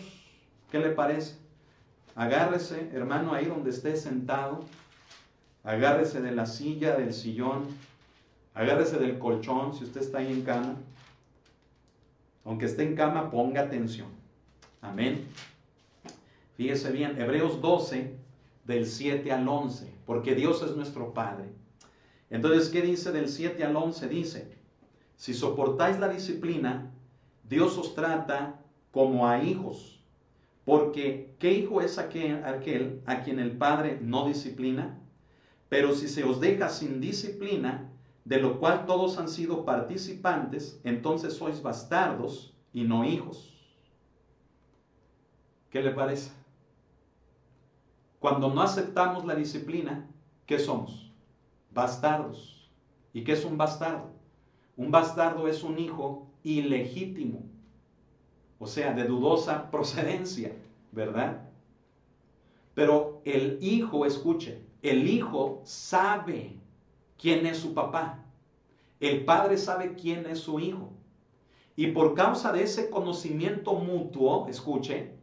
¿Qué le parece? Agárrese, hermano, ahí donde esté sentado. Agárrese de la silla, del sillón. Agárrese del colchón, si usted está ahí en cama. Aunque esté en cama, ponga atención. Amén. Fíjese bien, Hebreos 12, del 7 al 11, porque Dios es nuestro Padre. Entonces, ¿qué dice del 7 al 11? Dice, si soportáis la disciplina, Dios os trata como a hijos. Porque, ¿qué hijo es aquel a quien el Padre no disciplina? Pero si se os deja sin disciplina, de lo cual todos han sido participantes, entonces sois bastardos y no hijos. ¿Qué le parece? Cuando no aceptamos la disciplina, ¿qué somos? Bastardos. ¿Y qué es un bastardo? Un bastardo es un hijo ilegítimo, o sea, de dudosa procedencia, ¿verdad? Pero el hijo, escuche, el hijo sabe quién es su papá. El padre sabe quién es su hijo. Y por causa de ese conocimiento mutuo, escuche,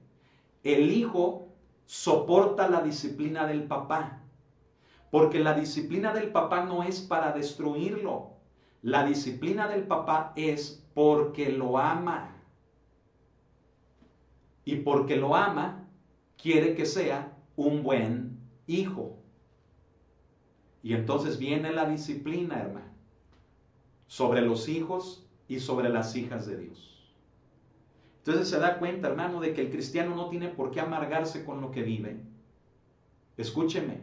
el hijo soporta la disciplina del papá. Porque la disciplina del papá no es para destruirlo. La disciplina del papá es porque lo ama. Y porque lo ama, quiere que sea un buen hijo. Y entonces viene la disciplina, hermano, sobre los hijos y sobre las hijas de Dios. Entonces se da cuenta, hermano, de que el cristiano no tiene por qué amargarse con lo que vive. Escúcheme,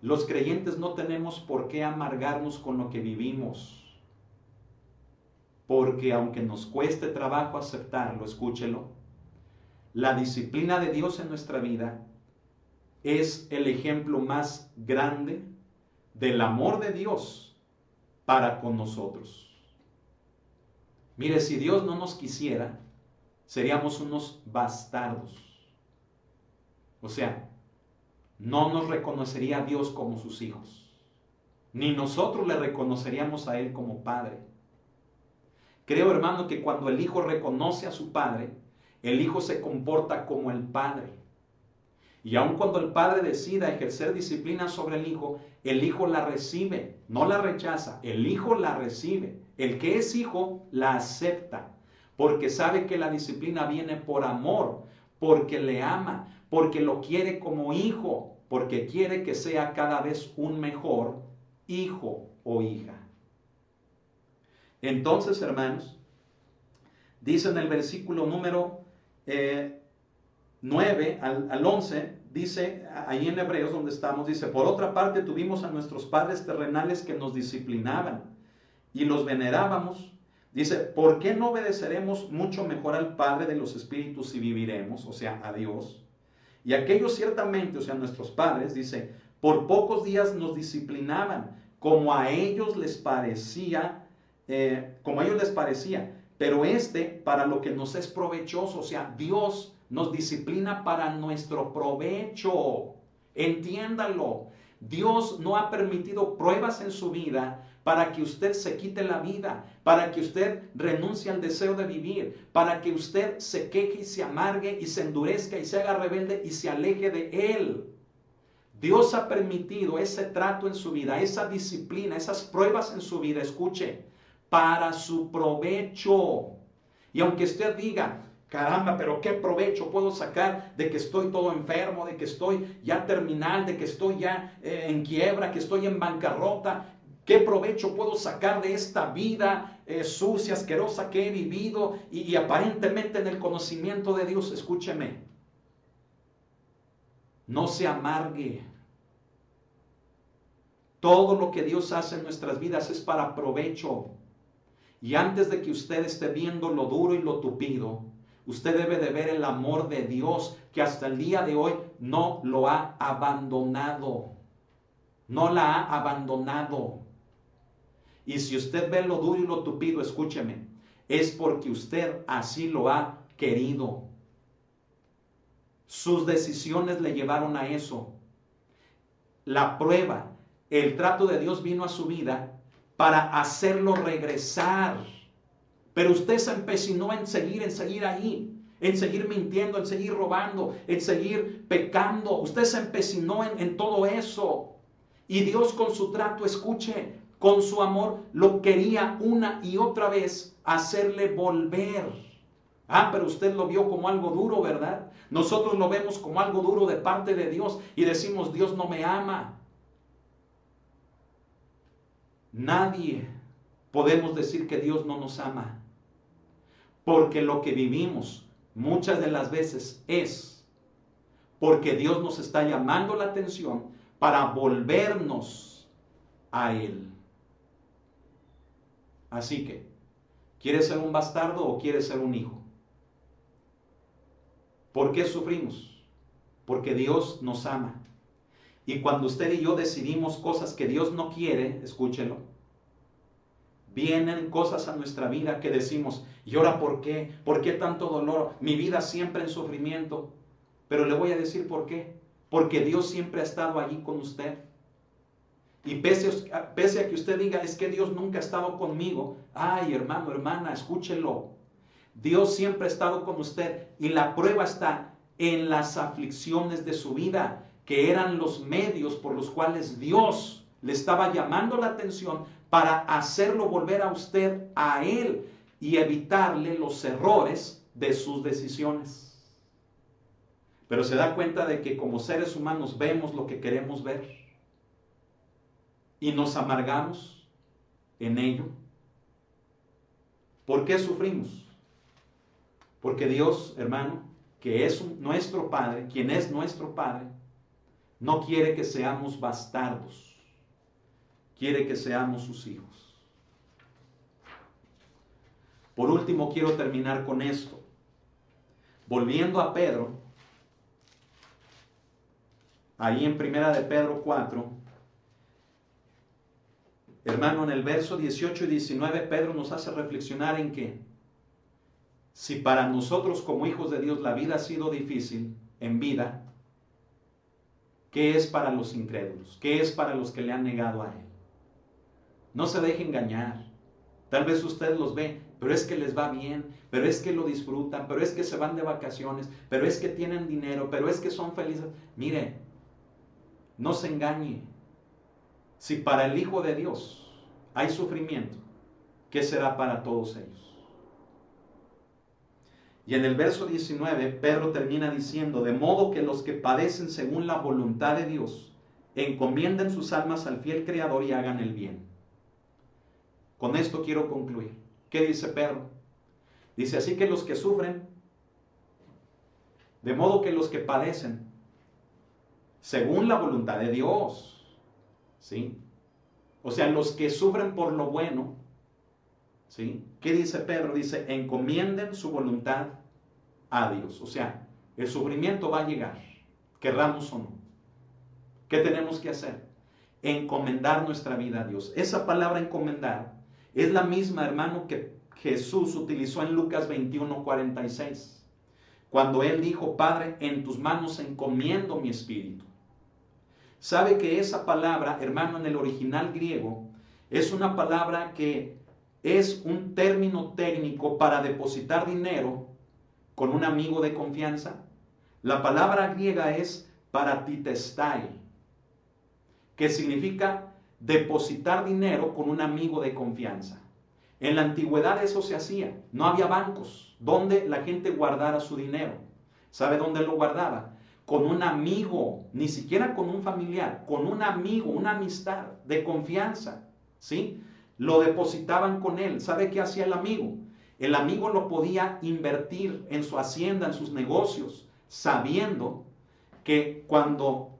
los creyentes no tenemos por qué amargarnos con lo que vivimos. Porque aunque nos cueste trabajo aceptarlo, escúchelo, la disciplina de Dios en nuestra vida es el ejemplo más grande del amor de Dios para con nosotros. Mire, si Dios no nos quisiera, seríamos unos bastardos. O sea, no nos reconocería a Dios como sus hijos, ni nosotros le reconoceríamos a Él como Padre. Creo, hermano, que cuando el hijo reconoce a su padre, el hijo se comporta como el padre. Y aun cuando el padre decida ejercer disciplina sobre el hijo la recibe, no la rechaza, el hijo la recibe. El que es hijo la acepta, porque sabe que la disciplina viene por amor, porque le ama, porque lo quiere como hijo, porque quiere que sea cada vez un mejor hijo o hija. Entonces, hermanos, dice en el versículo número 9 al 11, dice, ahí en Hebreos donde estamos, dice, por otra parte tuvimos a nuestros padres terrenales que nos disciplinaban y los venerábamos. Dice, ¿por qué no obedeceremos mucho mejor al Padre de los Espíritus y viviremos? O sea, a Dios. Y aquellos ciertamente, o sea, nuestros padres, dice, por pocos días nos disciplinaban, como a ellos les parecía, pero para lo que nos es provechoso, o sea, Dios nos disciplina para nuestro provecho. Entiéndalo. Dios no ha permitido pruebas en su vida para que usted se quite la vida, para que usted renuncie al deseo de vivir, para que usted se queje y se amargue y se endurezca y se haga rebelde y se aleje de Él. Dios ha permitido ese trato en su vida, esa disciplina, esas pruebas en su vida, escuche, para su provecho. Y aunque usted diga, caramba, pero qué provecho puedo sacar de que estoy todo enfermo, de que estoy ya terminal, de que estoy ya en quiebra, que estoy en bancarrota, qué provecho puedo sacar de esta vida sucia, asquerosa que he vivido y aparentemente en el conocimiento de Dios. Escúcheme, no se amargue. Todo lo que Dios hace en nuestras vidas es para provecho. Y antes de que usted esté viendo lo duro y lo tupido, usted debe de ver el amor de Dios que hasta el día de hoy no lo ha abandonado. no la ha abandonado. Y si usted ve lo duro y lo tupido, escúcheme, es porque usted así lo ha querido. Sus decisiones le llevaron a eso. La prueba, el trato de Dios vino a su vida para hacerlo regresar. Pero usted se empecinó en seguir ahí, en seguir mintiendo, en seguir robando, en seguir pecando. Usted se empecinó en todo eso. Y Dios con su trato, escuche, con su amor, lo quería una y otra vez hacerle volver. Pero usted lo vio como algo duro, ¿verdad? Nosotros lo vemos como algo duro de parte de Dios y decimos, Dios no me ama. Nadie podemos decir que Dios no nos ama. Porque lo que vivimos muchas de las veces es porque Dios nos está llamando la atención para volvernos a Él. Así que, ¿quiere ser un bastardo o quiere ser un hijo? ¿Por qué sufrimos? Porque Dios nos ama. Y cuando usted y yo decidimos cosas que Dios no quiere, escúchelo, vienen cosas a nuestra vida que decimos, ¿y ahora por qué? ¿Por qué tanto dolor? Mi vida siempre en sufrimiento. Pero le voy a decir por qué. Porque Dios siempre ha estado allí con usted. Y pese a que usted diga, es que Dios nunca ha estado conmigo. Ay, hermano, hermana, escúchelo. Dios siempre ha estado con usted. Y la prueba está en las aflicciones de su vida, que eran los medios por los cuales Dios le estaba llamando la atención para hacerlo volver a usted a Él y evitarle los errores de sus decisiones. Pero se da cuenta de que como seres humanos vemos lo que queremos ver y nos amargamos en ello. ¿Por qué sufrimos? Porque Dios, hermano, que es nuestro Padre, quien es nuestro Padre, no quiere que seamos bastardos, quiere que seamos sus hijos. Por último, quiero terminar con esto. Volviendo a Pedro, ahí en Primera de Pedro 4, hermano, en el verso 18 y 19, Pedro nos hace reflexionar en que si para nosotros como hijos de Dios la vida ha sido difícil en vida, ¿qué es para los incrédulos? ¿Qué es para los que le han negado a Él? No se deje engañar. Tal vez usted los ve, pero es que les va bien, pero es que lo disfrutan, pero es que se van de vacaciones, pero es que tienen dinero, pero es que son felices. Mire, no se engañe. Si para el Hijo de Dios hay sufrimiento, ¿qué será para todos ellos? Y en el verso 19, Pedro termina diciendo, de modo que los que padecen según la voluntad de Dios, encomienden sus almas al fiel Creador y hagan el bien. Con esto quiero concluir. ¿Qué dice Pedro? Dice, así que los que sufren, de modo que los que padecen, según la voluntad de Dios, ¿sí? O sea, los que sufren por lo bueno, ¿sí? ¿Qué dice Pedro? Dice, encomienden su voluntad a Dios. O sea, el sufrimiento va a llegar, querramos o no. ¿Qué tenemos que hacer? Encomendar nuestra vida a Dios. Esa palabra encomendar es la misma, hermano, que Jesús utilizó en Lucas 21:46. Cuando Él dijo, Padre, en tus manos encomiendo mi espíritu. ¿Sabe que esa palabra, hermano, en el original griego, es una palabra que es un término técnico para depositar dinero con un amigo de confianza? La palabra griega es paratitestai, que significa depositar dinero con un amigo de confianza. En la antigüedad eso se hacía. No había bancos donde la gente guardara su dinero. ¿Sabe dónde lo guardaba? Con un amigo, ni siquiera con un familiar, con un amigo, una amistad de confianza, ¿sí? Lo depositaban con él. ¿Sabe qué hacía el amigo? El amigo lo podía invertir en su hacienda, en sus negocios, sabiendo que cuando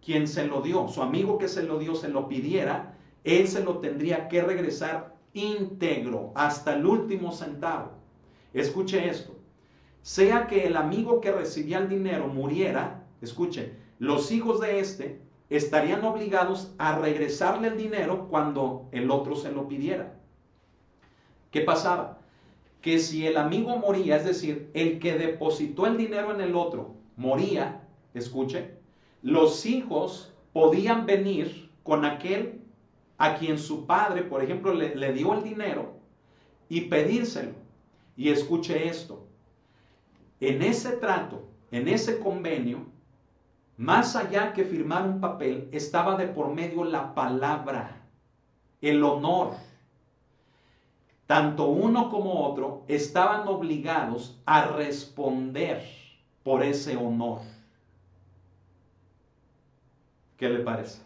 quien se lo dio, su amigo que se lo dio, se lo pidiera, él se lo tendría que regresar íntegro, hasta el último centavo. Escuche esto. Sea que el amigo que recibía el dinero muriera, escuche, los hijos de este estarían obligados a regresarle el dinero cuando el otro se lo pidiera. ¿Qué pasaba? Que si el amigo moría, es decir, el que depositó el dinero en el otro moría, escuche, los hijos podían venir con aquel a quien su padre, por ejemplo, le dio el dinero y pedírselo. Y escuche esto, en ese trato, en ese convenio, más allá que firmar un papel, estaba de por medio la palabra, el honor. Tanto uno como otro estaban obligados a responder por ese honor. ¿Qué le parece?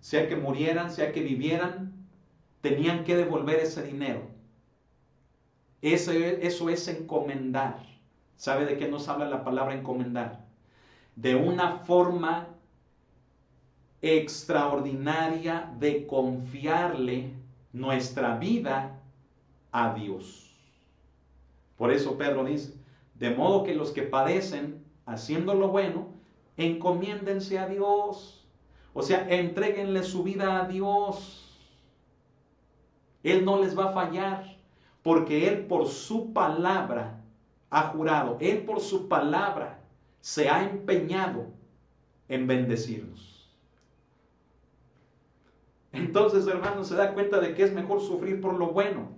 Sea que murieran, sea que vivieran, tenían que devolver ese dinero. Eso es encomendar. ¿Sabe de qué nos habla la palabra encomendar? De una forma extraordinaria de confiarle nuestra vida a Dios. Por eso Pedro dice, de modo que los que padecen haciendo lo bueno, encomiéndense a Dios. O sea, entréguenle su vida a Dios. Él no les va a fallar, porque Él por su palabra ha jurado, Él por su palabra se ha empeñado en bendecirnos. Entonces, hermanos, se da cuenta de que es mejor sufrir por lo bueno.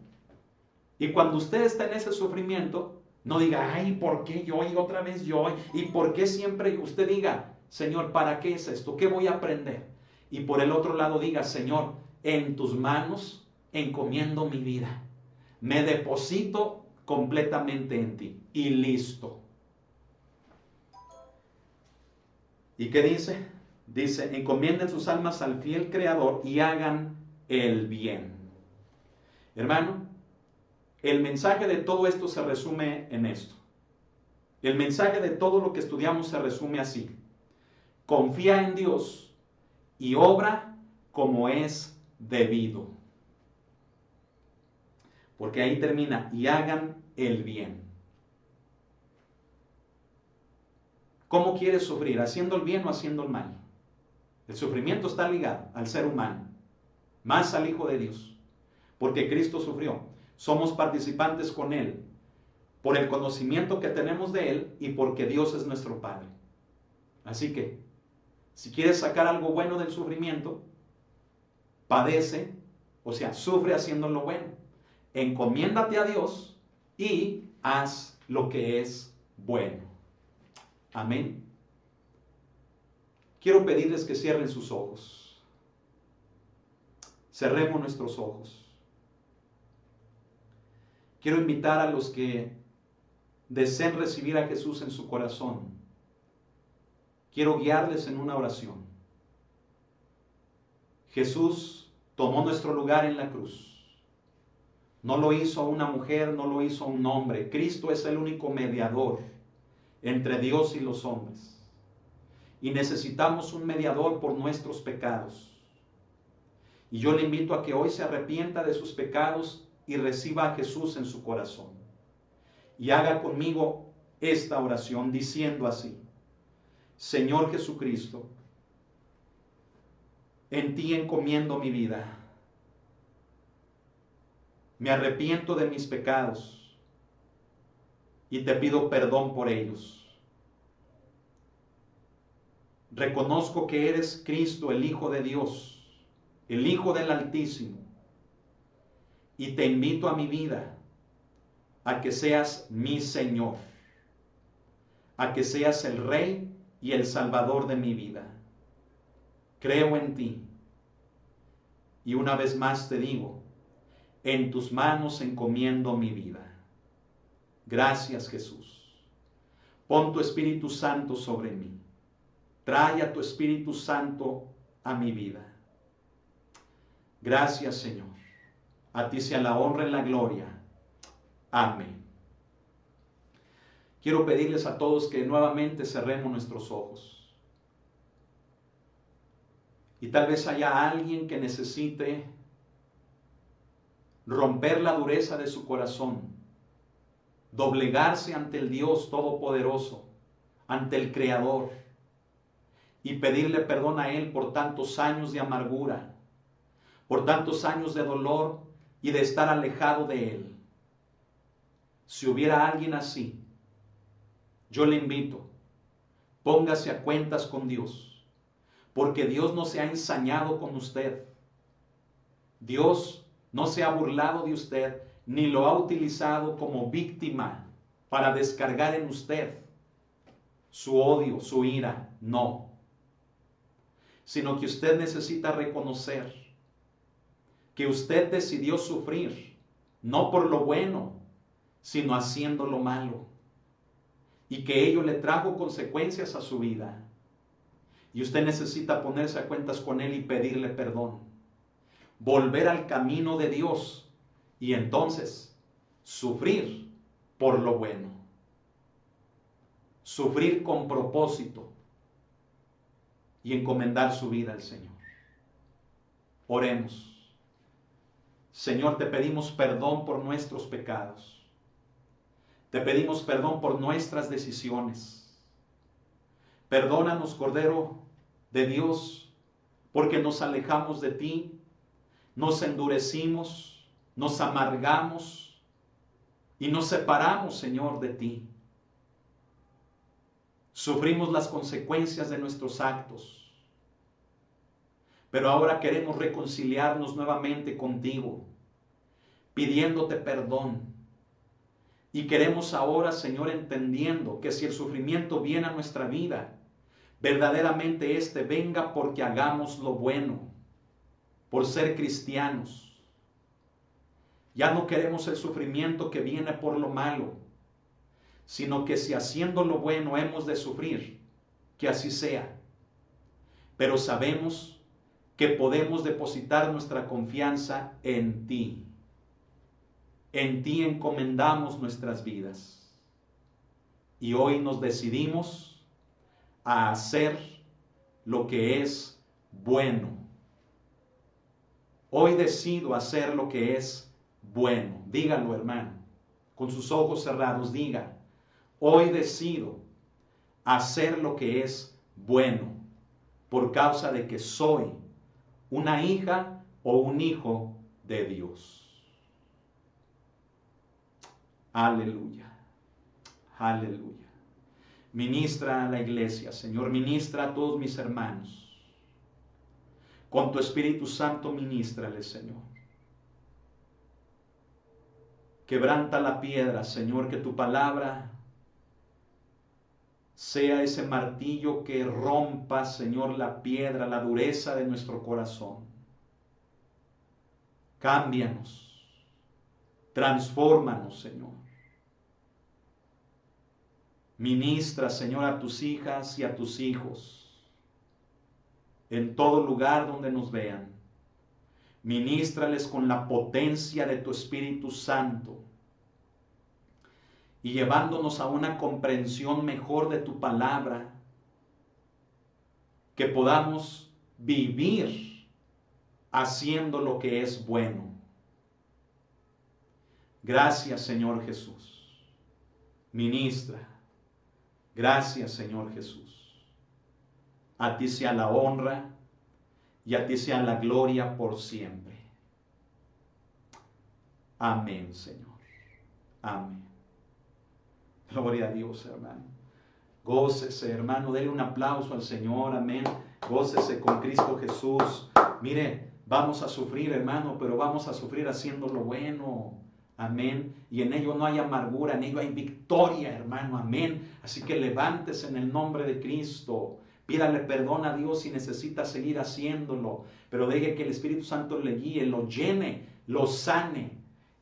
Y cuando usted está en ese sufrimiento, no diga, ay, ¿por qué yo? Y otra vez yo. ¿Y por qué siempre? Usted diga, Señor, ¿para qué es esto? ¿Qué voy a aprender? Y por el otro lado diga, Señor, en tus manos encomiendo mi vida. Me deposito completamente en ti. Y listo. ¿Y qué dice? Dice, encomienden sus almas al fiel Creador y hagan el bien. Hermano, el mensaje de todo esto se resume en esto. El mensaje de todo lo que estudiamos se resume así. Confía en Dios y obra como es debido. Porque ahí termina, y hagan el bien. ¿Cómo quieres sufrir? ¿Haciendo el bien o haciendo el mal? El sufrimiento está ligado al ser humano, más al Hijo de Dios, porque Cristo sufrió. Somos participantes con Él, por el conocimiento que tenemos de Él y porque Dios es nuestro Padre. Así que, si quieres sacar algo bueno del sufrimiento, padece, o sea, sufre haciendo lo bueno. Encomiéndate a Dios y haz lo que es bueno. Amén. Quiero pedirles que cierren sus ojos. Cerremos nuestros ojos. Quiero invitar a los que deseen recibir a Jesús en su corazón. Quiero guiarles en una oración. Jesús tomó nuestro lugar en la cruz. No lo hizo una mujer, no lo hizo un hombre. Cristo es el único mediador entre Dios y los hombres. Y necesitamos un mediador por nuestros pecados. Y yo le invito a que hoy se arrepienta de sus pecados y reciba a Jesús en su corazón. Y haga conmigo esta oración diciendo así: Señor Jesucristo, en ti encomiendo mi vida. Me arrepiento de mis pecados y te pido perdón por ellos. Reconozco que eres Cristo, el Hijo de Dios, el Hijo del Altísimo, y te invito a mi vida, a que seas mi Señor, a que seas el Rey y el Salvador de mi vida. Creo en ti, y una vez más te digo, en tus manos encomiendo mi vida. Gracias, Jesús. Pon tu Espíritu Santo sobre mí. Trae a tu Espíritu Santo a mi vida. Gracias, Señor. A ti sea la honra y la gloria. Amén. Quiero pedirles a todos que nuevamente cerremos nuestros ojos. Y tal vez haya alguien que necesite romper la dureza de su corazón, doblegarse ante el Dios Todopoderoso, ante el Creador, y pedirle perdón a Él por tantos años de amargura, por tantos años de dolor y de estar alejado de Él. Si hubiera alguien así, yo le invito, póngase a cuentas con Dios, porque Dios no se ha ensañado con usted. Dios no se ha burlado de usted, ni lo ha utilizado como víctima para descargar en usted su odio, su ira. No. Sino que usted necesita reconocer que usted decidió sufrir, no por lo bueno, sino haciendo lo malo, y que ello le trajo consecuencias a su vida. Y usted necesita ponerse a cuentas con Él y pedirle perdón, volver al camino de Dios y entonces sufrir por lo bueno, sufrir con propósito y encomendar su vida al Señor. Oremos. Señor, te pedimos perdón por nuestros pecados. Te pedimos perdón por nuestras decisiones. Perdónanos, Cordero de Dios, porque nos alejamos de ti, nos endurecimos, nos amargamos y nos separamos, Señor, de ti. Sufrimos las consecuencias de nuestros actos, pero ahora queremos reconciliarnos nuevamente contigo, pidiéndote perdón. Y queremos ahora, Señor, entendiendo que si el sufrimiento viene a nuestra vida, verdaderamente este venga porque hagamos lo bueno, por ser cristianos. Ya no queremos el sufrimiento que viene por lo malo, sino que si haciendo lo bueno hemos de sufrir, que así sea. Pero sabemos que podemos depositar nuestra confianza en ti. En ti encomendamos nuestras vidas. Y hoy nos decidimos a hacer lo que es bueno. Hoy decido hacer lo que es bueno. Díganlo, hermano, con sus ojos cerrados, diga: hoy decido hacer lo que es bueno, por causa de que soy una hija o un hijo de Dios. Aleluya, aleluya. Ministra a la iglesia, Señor, ministra a todos mis hermanos. Con tu Espíritu Santo ministrale, Señor. Quebranta la piedra, Señor, que tu palabra sea ese martillo que rompa, Señor, la piedra, la dureza de nuestro corazón. Cámbianos, transfórmanos, Señor. Ministra, Señor, a tus hijas y a tus hijos en todo lugar donde nos vean. Ministrales con la potencia de tu Espíritu Santo y llevándonos a una comprensión mejor de tu palabra, que podamos vivir haciendo lo que es bueno. Gracias, Señor Jesús. Ministra. Gracias, Señor Jesús. A ti sea la honra y a ti sea la gloria por siempre. Amén, Señor. Amén. Gloria a Dios, hermano. Gócese, hermano. Dele un aplauso al Señor. Amén. Gócese con Cristo Jesús. Mire, vamos a sufrir, hermano, pero vamos a sufrir haciendo lo bueno. Amén. Y en ello no hay amargura, en ello hay victoria, hermano. Amén. Así que levántese en el nombre de Cristo. Pídale perdón a Dios si necesita seguir haciéndolo. Pero deje que el Espíritu Santo le guíe, lo llene, lo sane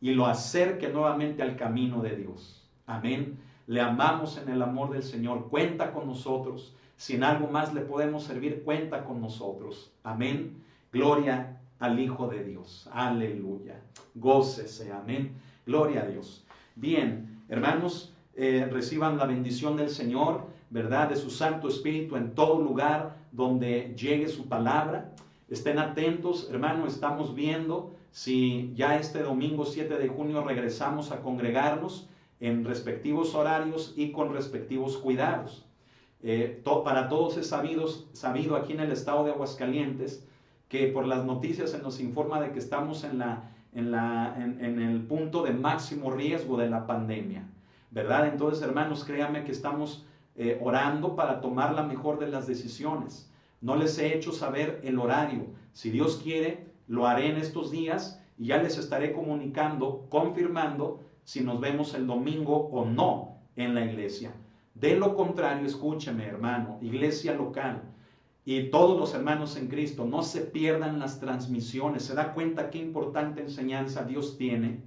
y lo acerque nuevamente al camino de Dios. Amén. Le amamos en el amor del Señor. Cuenta con nosotros. Si en algo más le podemos servir, cuenta con nosotros. Amén. Gloria al Hijo de Dios. Aleluya. Gócese. Amén. Gloria a Dios. Bien, hermanos, reciban la bendición del Señor, ¿verdad? De su Santo Espíritu en todo lugar donde llegue su palabra. Estén atentos, hermanos, estamos viendo si ya este domingo 7 de junio regresamos a congregarnos en respectivos horarios y con respectivos cuidados. Para todos es sabido aquí en el estado de Aguascalientes que por las noticias se nos informa de que estamos en el punto de máximo riesgo de la pandemia, ¿verdad? Entonces, hermanos, créanme que estamos orando para tomar la mejor de las decisiones. No les he hecho saber el horario. Si Dios quiere, lo haré en estos días y ya les estaré comunicando, confirmando si nos vemos el domingo o no en la iglesia. De lo contrario, escúcheme, hermano, iglesia local y todos los hermanos en Cristo, no se pierdan las transmisiones. ¿Se da cuenta qué importante enseñanza Dios tiene?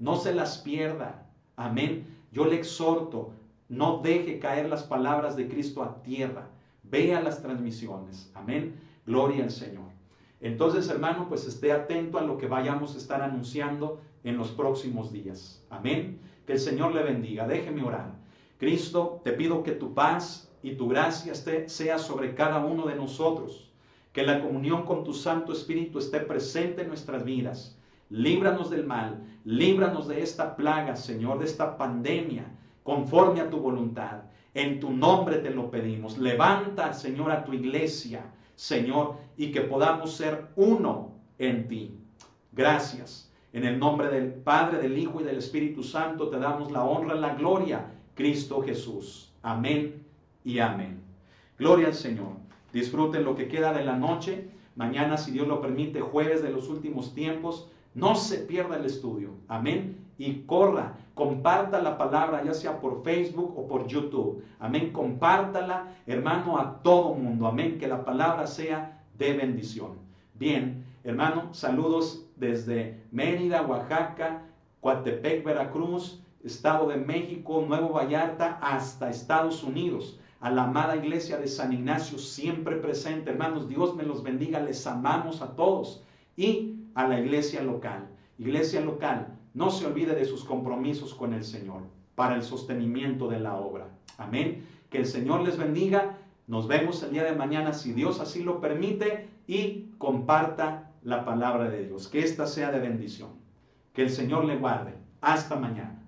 No se las pierda. Amén. Yo le exhorto, no deje caer las palabras de Cristo a tierra. Vea las transmisiones. Amén. Gloria al Señor. Entonces, hermano, pues esté atento a lo que vayamos a estar anunciando en los próximos días. Amén. Que el Señor le bendiga. Déjeme orar. Cristo, te pido que tu paz y tu gracia sea sobre cada uno de nosotros. Que la comunión con tu Santo Espíritu esté presente en nuestras vidas. Líbranos del mal. Líbranos de esta plaga, Señor, de esta pandemia, conforme a tu voluntad. En tu nombre te lo pedimos. Levanta, Señor, a tu iglesia, Señor, y que podamos ser uno en ti. Gracias. En el nombre del Padre, del Hijo y del Espíritu Santo te damos la honra y la gloria, Cristo Jesús. Amén y amén. Gloria al Señor. Disfruten lo que queda de la noche. Mañana, si Dios lo permite, jueves de los últimos tiempos. No se pierda el estudio. Amén. Y corra, comparta la palabra, ya sea por Facebook o por YouTube. Amén. Compártala, hermano, a todo mundo. Amén. Que la palabra sea de bendición. Bien, hermano, saludos desde Mérida, Oaxaca, Coatepec, Veracruz, Estado de México, Nuevo Vallarta, hasta Estados Unidos. A la amada iglesia de San Ignacio, siempre presente. Hermanos, Dios me los bendiga, les amamos a todos. Y a la iglesia local. Iglesia local, no se olvide de sus compromisos con el Señor para el sostenimiento de la obra. Amén. Que el Señor les bendiga. Nos vemos el día de mañana, si Dios así lo permite, y comparta la palabra de Dios. Que esta sea de bendición. Que el Señor le guarde. Hasta mañana.